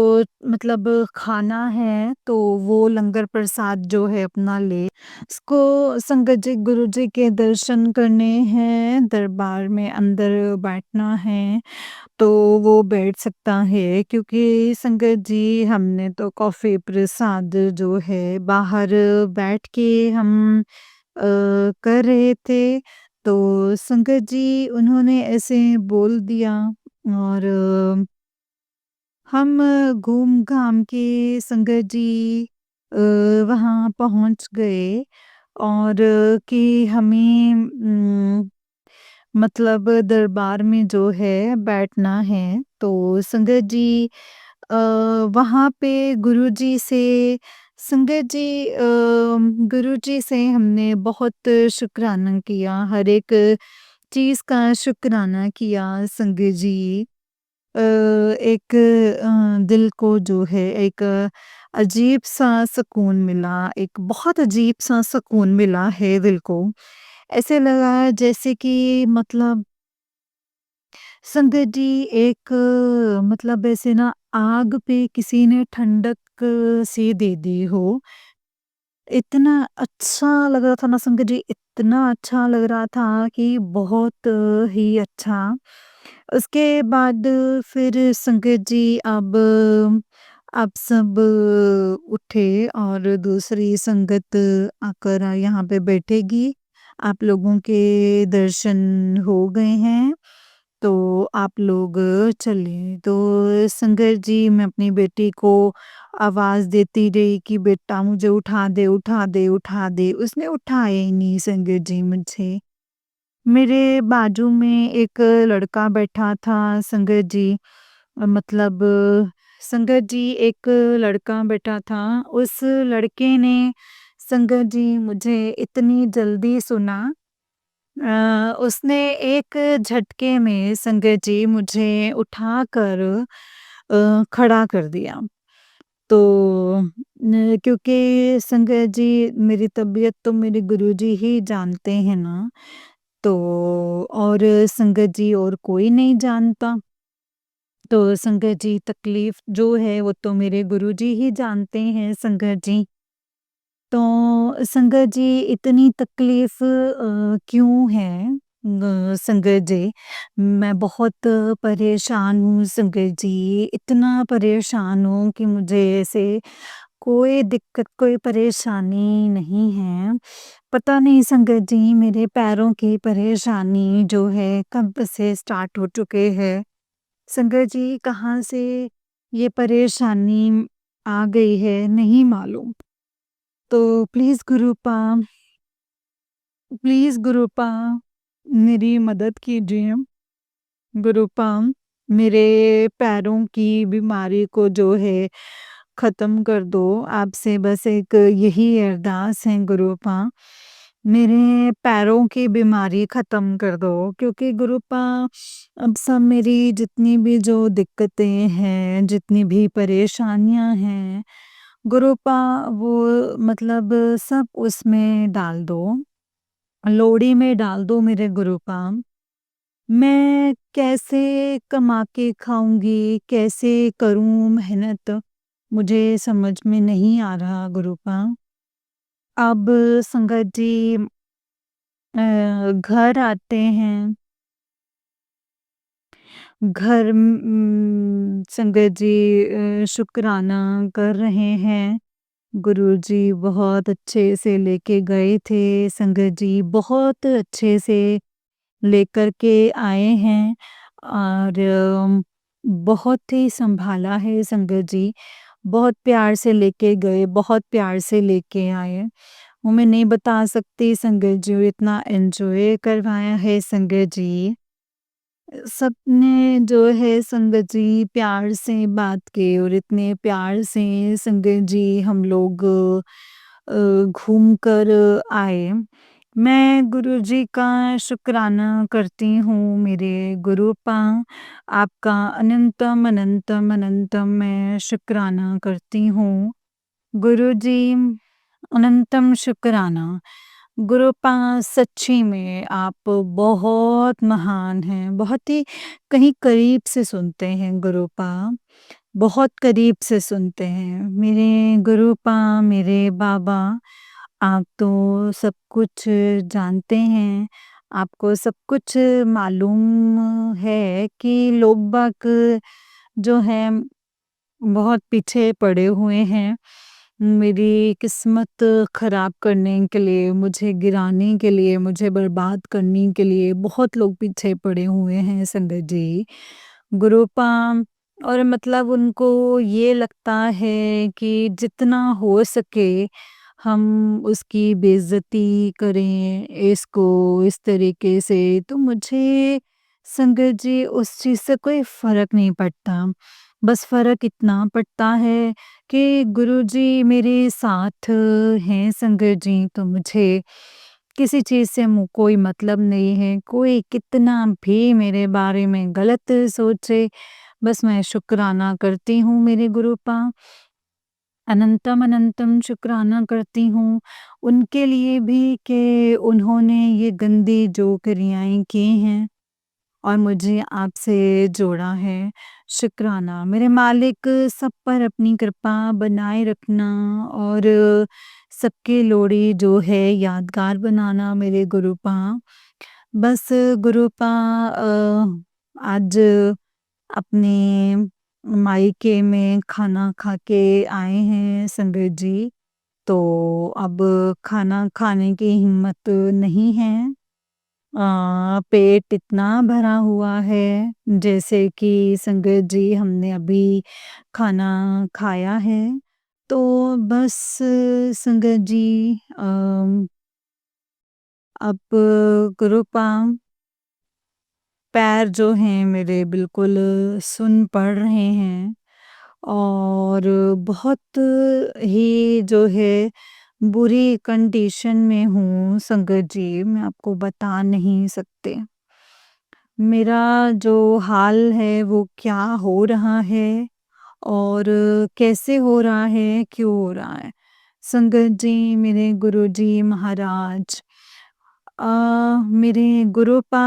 मतलब खाना है तो वो लंगर प्रसाद जो है अपना ले। इसको संगत जी गुरु जी के दर्शन करने हैं, दरबार में अंदर बैठना है तो वो बैठ सकता है, क्योंकि संगत जी हमने तो कॉफ़ी प्रसाद जो है बाहर बैठ के हम कर रहे थे। तो संगत जी उन्होंने ऐसे बोल दिया और हम घूम-घाम के संगत जी वहाँ पहुँच गए और कि हमें मतलब दरबार में जो है बैठना है, तो संगत जी वहाँ पे गुरुजी से संगत जी गुरुजी से हमने बहुत शुक्राना किया, हर एक चीज़ का शुक्राना किया संगत जी। एक दिल को जो है एक अजीब-सा सुकून मिला, एक बहुत अजीब-सा सुकून मिला है दिल को। ऐसे लगा जैसे कि मतलब संगत जी एक मतलब ऐसे ना आग पे किसी ने ठंडक सी दे दी हो। इतना अच्छा लग रहा था ना संगत जी, इतना अच्छा लग रहा था कि बहुत ही अच्छा। उसके बाद फिर संगत जी अब आप सब उठे और दूसरी संगत आकर यहाँ पे बैठेगी। आप लोगों के दर्शन हो गए हैं, तो आप लोग चलें। तो संगत जी मैं अपनी बेटी को आवाज़ देती रही कि बेटा मुझे उठा दे, उठा दे, उठा दे। उसने उठाया ही नहीं संगत जी मुझे। मेरे बाजू में एक लड़का बैठा था संगत जी। मतलब संगत जी एक लड़का बैठा था। उस लड़के ने संगत जी मुझे इतनी जल्दी सुना। उसने एक झटके में संगत जी मुझे उठाकर खड़ा कर दिया। तो क्योंकि संगत जी मेरी तबीयत तो मेरे गुरुजी ही जानते हैं ना, तो और संगत जी और कोई नहीं जानता। तो संगत जी तकलीफ़ जो है वो तो मेरे गुरुजी ही जानते हैं संगत जी। तो संगत जी इतनी तकलीफ़ क्यों है संगत जी? मैं बहुत परेशान हूँ संगत जी, इतना परेशान हूँ कि मुझे ऐसे कोई दिक्कत, कोई परेशानी नहीं है। पता नहीं संगत जी मेरे पैरों की परेशानी जो है कब से स्टार्ट हो चुके हैं। संगत जी कहाँ से ये परेशानी आ गई है नहीं मालूम। तो प्लीज़ गुरुपा मेरी मदद कीजिए। गुरुपा मेरे पैरों की बीमारी को जो है ख़त्म कर दो। आपसे बस एक यही अरदास है गुरुपा। मेरे पैरों की बीमारी ख़त्म कर दो क्योंकि गुरुपा अब सब मेरी जितनी भी जो दिक्कतें हैं, जितनी भी परेशानियाँ हैं, गुरुपा वो मतलब सब उसमें डाल दो। लोड़ी में डाल दो मेरे गुरुपा। मैं कैसे कमा के खाऊँगी, कैसे करूँ मेहनत, मुझे समझ में नहीं आ रहा गुरुपा। अब संगत जी घर आते हैं, घर संगत जी शुक्राना कर रहे हैं। गुरुजी बहुत अच्छे से लेके गए थे, संगत जी बहुत अच्छे से लेकर के आए हैं और बहुत ही सँभाला है संगत जी। बहुत प्यार से लेके गए, बहुत प्यार से लेके आए। वो मैं नहीं बता सकती संगत जी, इतना एन्जॉय करवाया है संगत जी। सबने जो है संगत जी प्यार से बात की और इतने प्यार से संगत जी हम लोग घूम कर आए। मैं गुरुजी का शुक्राना करती हूँ मेरे गुरुपा। आपका अनंतम अनंतम अनंतम मैं शुक्राना करती हूँ। गुरुजी अनंतम शुक्राना। गुरुपा सच्ची में आप बहुत महान हैं, बहुत ही कहीं करीब से सुनते हैं गुरुपा, बहुत करीब से सुनते हैं। मेरे गुरुपा, मेरे बाबा, आप तो सब कुछ जानते हैं, आपको सब कुछ मालूम है कि लोग बाग जो हैं बहुत पीछे पड़े हुए हैं। मेरी किस्मत ख़राब करने के लिए, मुझे गिराने के लिए, मुझे बर्बाद करने के लिए बहुत लोग पीछे पड़े हुए हैं संगत जी। गुरुपा और मतलब उनको ये लगता है कि जितना हो सके हम उसकी बेइज़्ज़ती करें, इसको इस तरीके से। तो मुझे संगत जी उस चीज़ से कोई फ़र्क नहीं पड़ता। बस फ़र्क इतना पड़ता है कि गुरुजी मेरे साथ हैं संगत जी, तो मुझे किसी चीज़ से कोई मतलब नहीं है। कोई कितना भी मेरे बारे में गलत सोचे, बस मैं शुक्राना करती हूँ मेरे गुरुपा। अनंतम अनंतम शुक्राना करती हूँ उनके लिए भी कि उन्होंने ये गंदी जो क्रियाएँ की हैं और मुझे आपसे जोड़ा है। शुक्राना मेरे मालिक, सब पर अपनी कृपा बनाए रखना और सबकी लोड़ी जो है यादगार बनाना मेरे गुरुपा। बस गुरुपा आज अपने मायके में खाना खा के आए हैं संगत जी, तो अब खाना खाने की हिम्मत नहीं है। पेट इतना भरा हुआ है जैसे कि संगत जी हमने अभी खाना खाया है। तो बस संगत जी अब कृपा पैर जो हैं मेरे बिल्कुल सुन पड़ रहे हैं और बहुत ही जो है बुरी कंडीशन में हूँ संगत जी, मैं आपको बता नहीं सकते। मेरा जो हाल है वो क्या हो रहा है और कैसे हो रहा है, क्यों हो रहा है? संगत जी, मेरे गुरुजी महाराज, अ, मेरे गुरुपा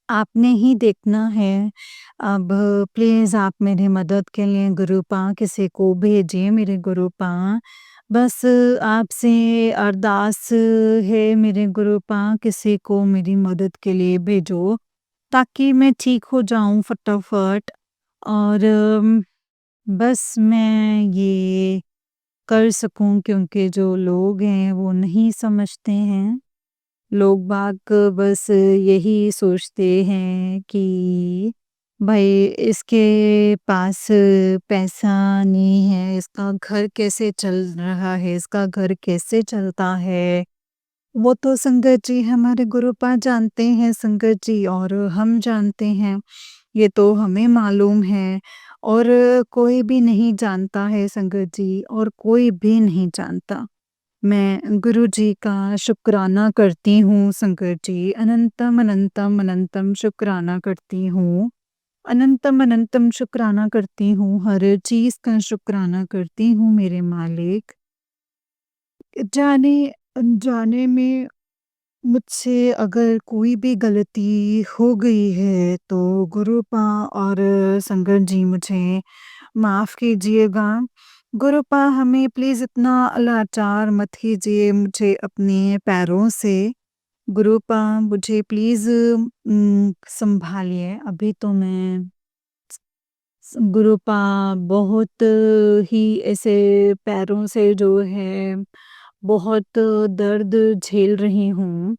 आपने ही देखना है। अब प्लीज़ आप मेरी मदद के लिए गुरुपा किसी को भेजिए मेरे गुरुपा। बस आपसे अरदास है मेरे गुरुपा, किसी को मेरी मदद के लिए भेजो ताकि मैं ठीक हो जाऊँ फटाफट और बस मैं ये कर सकूँ, क्योंकि जो लोग हैं वो नहीं समझते हैं। लोग बाग बस यही सोचते हैं कि भाई इसके पास पैसा नहीं है, इसका घर कैसे चल रहा है, इसका घर कैसे चलता है। वो तो संगत जी हमारे गुरुपा जानते हैं संगत जी, और हम जानते हैं, ये तो हमें मालूम है और कोई भी नहीं जानता है संगत जी, और कोई भी नहीं जानता। मैं गुरुजी का शुक्राना करती हूँ संगत जी, अनंतम, अनंतम, अनंतम शुक्राना करती हूँ। अनंतम, अनंतम शुक्राना करती हूँ, हर चीज़ का शुक्राना करती हूँ मेरे मालिक। जाने अनजाने में मुझसे अगर कोई भी गलती हो गई है तो गुरुपा और संगत जी मुझे माफ़ कीजिएगा। गुरुपा हमें प्लीज़ इतना लाचार मत कीजिए मुझे अपने पैरों से। गुरुपा मुझे प्लीज़ सँभालिए। अभी तो मैं गुरुपा बहुत ही ऐसे पैरों से जो है बहुत दर्द झेल रही हूँ।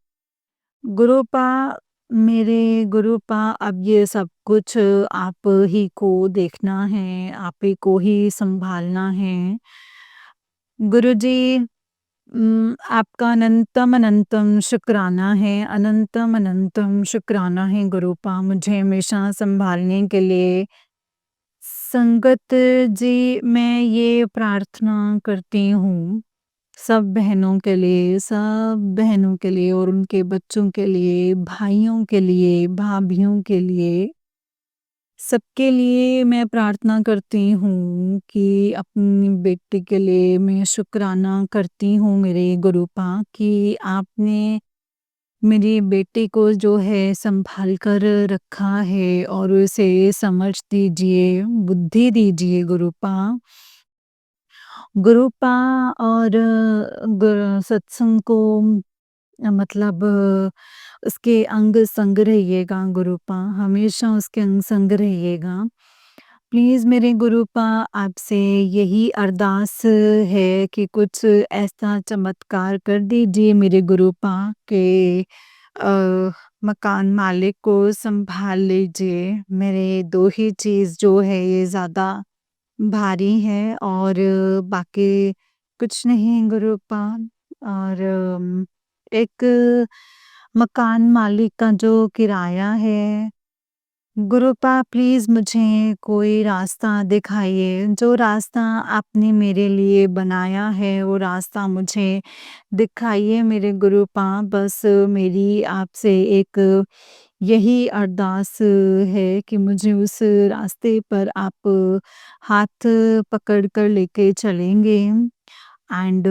गुरुपा, मेरे गुरुपा, अब ये सब कुछ आप ही को देखना है, आप ही को ही सँभालना है। गुरुजी, आपका अनंतम, अनंतम शुक्राना है, अनंतम, अनंतम शुक्राना है गुरुपा मुझे हमेशा सँभालने के लिए। संगत जी, मैं ये प्रार्थना करती हूँ सब बहनों के लिए, सब बहनों के लिए और उनके बच्चों के लिए, भाइयों के लिए, भाभियों के लिए, सबके लिए मैं प्रार्थना करती हूँ कि अपनी बेटी के लिए मैं शुक्राना करती हूँ मेरे गुरुपा कि आपने मेरी बेटी को जो है सँभाल कर रखा है और उसे समझ दीजिए, बुद्धि दीजिए गुरुपा। गुरुपा और सत्संग को मतलब उसके अंग संग रहिएगा गुरुपा, हमेशा उसके अंग संग रहिएगा। प्लीज़ मेरे गुरुपा आपसे यही अरदास है कि कुछ ऐसा चमत्कार कर दीजिए मेरे गुरुपा कि मकान मालिक को सँभाल लीजिए। मेरे 2 ही चीज़ जो है ये ज़्यादा भारी है और बाकी कुछ नहीं गुरुपा। और एक मकान मालिक का जो किराया है, गुरुपा प्लीज़ मुझे कोई रास्ता दिखाइए, जो रास्ता आपने मेरे लिए बनाया है वो रास्ता मुझे दिखाइए मेरे गुरुपा। बस मेरी आपसे एक यही अरदास है कि मुझे उस रास्ते पर आप हाथ पकड़ कर लेके चलेंगे एंड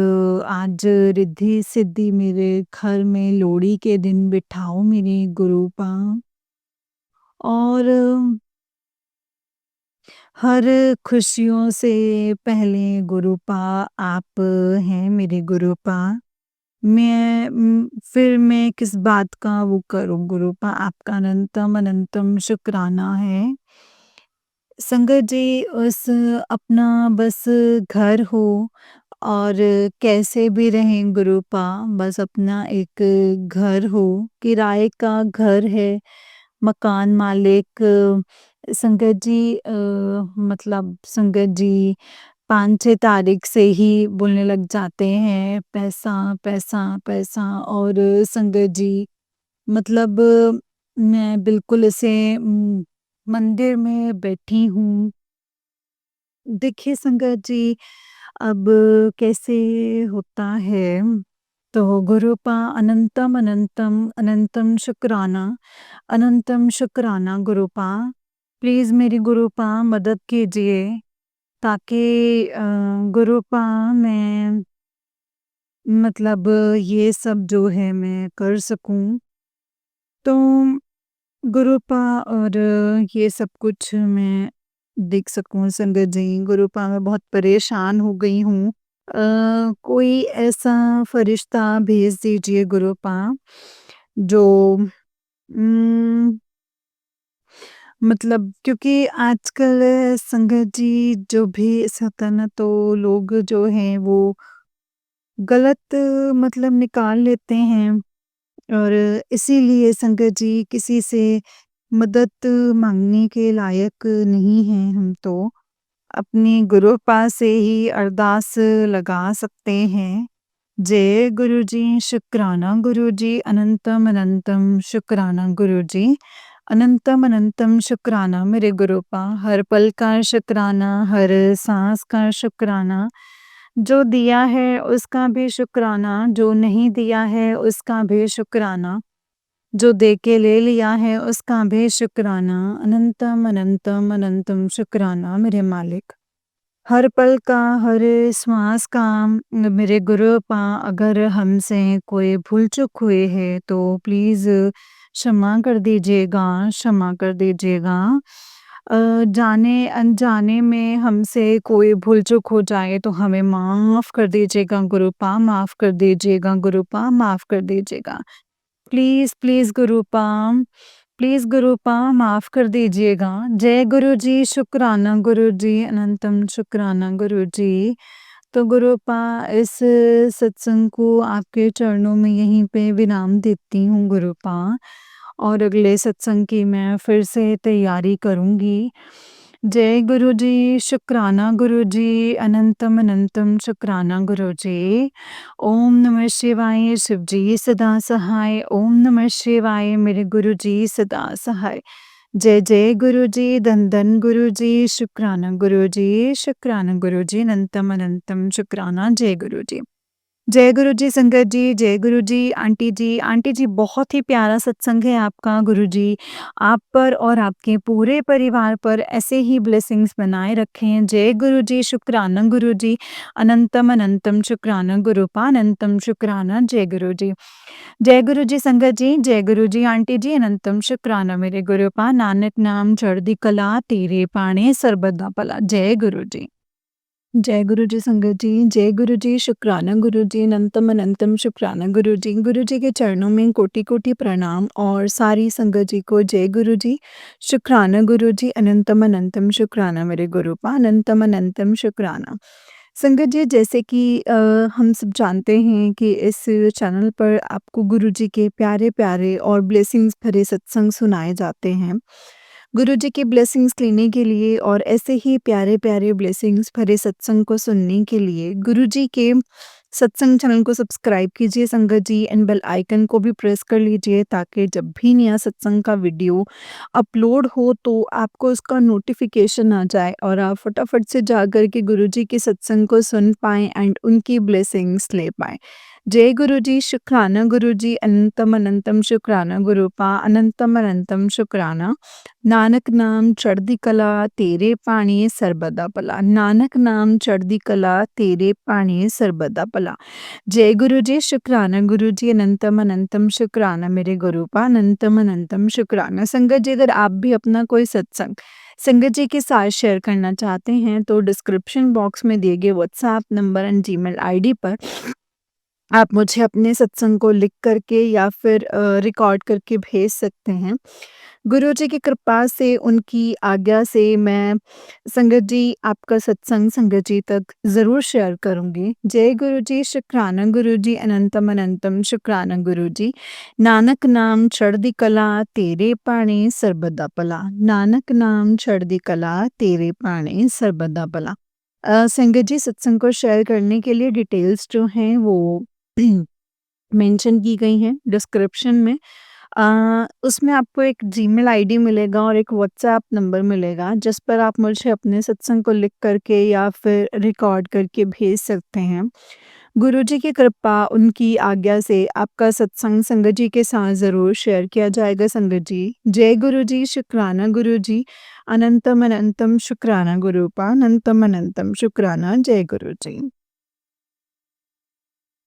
आज रिद्धि-सिद्धि मेरे घर में लोहड़ी के दिन बिठाओ मेरे गुरुपा। और हर खुशियों से पहले गुरुपा आप हैं मेरे गुरुपा। फिर मैं किस बात का वो करूँ गुरुपा, आपका अनंतम, अनंतम शुक्राना है। संगत जी, उस अपना बस घर हो और कैसे भी रहें गुरुपा, बस अपना एक घर हो, किराए का घर है, मकान मालिक संगत जी मतलब संगत जी 5-6 तारीख से ही बोलने लग जाते हैं पैसा, पैसा, पैसा। और संगत जी मतलब मैं बिल्कुल ऐसे मंदिर में बैठी हूँ। देखिए संगत जी, अब कैसे होता है, तो गुरुपा अनंतम अनंतम अनंतम शुक्राना, अनंतम शुक्राना गुरुपा। प्लीज़ मेरी गुरुपा मदद कीजिए ताकि गुरुपा मैं मतलब ये सब जो है मैं कर सकूँ। तो गुरुपा और ये सब कुछ मैं देख सकूँ संगत जी। गुरुपा मैं बहुत परेशान हो गई हूँ। कोई ऐसा फरिश्ता भेज दीजिए गुरुपा जो उम, मतलब क्योंकि आजकल संगत जी जो भी ऐसा होता है ना, तो लोग जो हैं वो गलत मतलब निकाल लेते हैं। और इसीलिए संगत जी किसी से मदद माँगने के लायक नहीं हैं हम तो। अपनी गुरुपा से ही अरदास लगा सकते हैं। जय गुरुजी, शुक्राना गुरुजी, अनंतम अनंतम शुक्राना गुरुजी, अनंतम अनंतम शुक्राना मेरे गुरुपा। हर पल का शुक्राना, हर साँस का शुक्राना। जो दिया है उसका भी शुक्राना, जो नहीं दिया है उसका भी शुक्राना। जो दे के ले लिया है उसका भी शुक्राना। अनंतम अनंतम अनंतम शुक्राना मेरे मालिक। हर पल का, हर श्वास का मेरे गुरुपा अगर हमसे कोई भूल-चूक हुई है तो प्लीज़ क्षमा कर दीजिएगा, क्षमा कर दीजिएगा। जाने-अनजाने में हमसे कोई भूल-चूक हो जाए तो हमें माफ़ कर दीजिएगा गुरुपा, माफ़ कर दीजिएगा गुरुपा, माफ़ कर दीजिएगा। प्लीज़, प्लीज़ गुरुपा, प्लीज़ गुरुपा माफ़ कर दीजिएगा। जय गुरुजी, शुक्राना गुरुजी, अनंतम शुक्राना गुरुजी। तो गुरुपा इस सत्संग को आपके चरणों में यहीं पे विराम देती हूँ गुरुपा। और अगले सत्संग की मैं फिर से तैयारी करूँगी। जय गुरुजी, शुक्राना गुरुजी, अनंतम अनंतम शुक्राना गुरुजी। ओम नमः शिवाय, शिवजी सदा सहाय। ओम नमः शिवाय, मेरे गुरुजी सदा सहाय। जय जय गुरुजी, धन धन गुरुजी, शुक्राना गुरुजी, शुक्राना गुरुजी, अनंतम अनंतम शुक्राना। जय गुरुजी। जय गुरुजी संगत जी, जय गुरुजी आंटी जी। आंटी जी बहुत ही प्यारा सत्संग है आपका गुरुजी। आप पर और आपके पूरे परिवार पर ऐसे ही ब्लेसिंग्स बनाए रखें। जय गुरुजी, शुक्राना गुरुजी, अनंतम अनंतम शुक्राना गुरुपा, अनंतम शुक्राना। जय गुरुजी। जय गुरुजी संगत जी, जय गुरुजी आंटी जी, अनंतम शुक्राना मेरे गुरुपा। नानक नाम चढ़दी कला, तेरे पाणे सर्बदा भला। जय गुरुजी। जय गुरुजी संगत जी, जय गुरुजी, शुक्राना गुरुजी, अनंतम अनंतम शुक्राना गुरुजी। गुरुजी के चरणों में कोटि-कोटि प्रणाम और सारी संगत जी को जय गुरुजी, शुक्राना गुरुजी, अनंतम अनंतम शुक्राना मेरे गुरुपा, अनंतम अनंतम शुक्राना। संगत जी जैसे कि हम सब जानते हैं कि इस चैनल पर आपको गुरुजी के प्यारे-प्यारे और ब्लेसिंग्स भरे सत्संग सुनाए जाते हैं। गुरुजी की ब्लेसिंग्स लेने के लिए और ऐसे ही प्यारे-प्यारे ब्लेसिंग्स भरे सत्संग को सुनने के लिए गुरुजी के सत्संग चैनल को सब्सक्राइब कीजिए संगत जी एंड बेल आइकन को भी प्रेस कर लीजिए ताकि जब भी नया सत्संग का वीडियो अपलोड हो तो आपको उसका नोटिफिकेशन आ जाए और आप फटाफट से जाकर के गुरुजी के सत्संग को सुन पाएँ एंड उनकी ब्लेसिंग्स ले पाएँ। जय गुरुजी, शुक्राना गुरुजी, अनंतम अनंतम शुक्राना गुरुपा, अनंतम अनंतम शुक्राना। नानक नाम चढ़दी कला, तेरे पाणी सर्बदा भला। नानक नाम चढ़दी कला, तेरे पाणी सर्बदा भला। जय गुरुजी, शुक्राना गुरुजी, अनंतम अनंतम शुक्राना मेरे गुरुपा, अनंतम अनंतम शुक्राना। संगत जी अगर आप भी अपना कोई सत्संग संगत जी के साथ शेयर करना चाहते हैं तो डिस्क्रिप्शन बॉक्स में दिए गए WhatsApp number and Gmail ID पर आप मुझे अपने सत्संग को लिख करके या फिर रिकॉर्ड करके भेज सकते हैं। गुरुजी की कृपा से, उनकी आज्ञा से मैं संगत जी आपका सत्संग संगत जी तक ज़रूर शेयर करूँगी। जय गुरुजी, शुक्राना गुरुजी, अनंतम अनंतम शुक्राना गुरुजी। नानक नाम चढ़दी कला, तेरे पाणे सर्बदा भला। नानक नाम चढ़दी कला, तेरे पाणे सर्बदा भला। संगत जी सत्संग को शेयर करने के लिए डिटेल्स जो हैं वो मेंशन की गई हैं डिस्क्रिप्शन में। उसमें आपको एक जीमेल आईडी मिलेगा और एक व्हाट्सएप नंबर मिलेगा जिस पर आप मुझे अपने सत्संग को लिख करके या फिर रिकॉर्ड करके भेज सकते हैं। गुरुजी की कृपा, उनकी आज्ञा से आपका सत्संग संगत जी के साथ ज़रूर शेयर किया जाएगा संगत जी। जय गुरुजी, शुक्राना गुरुजी, अनंतम अनंतम शुक्राना गुरूपा, अनंतम अनंतम शुक्राना, जय गुरुजी।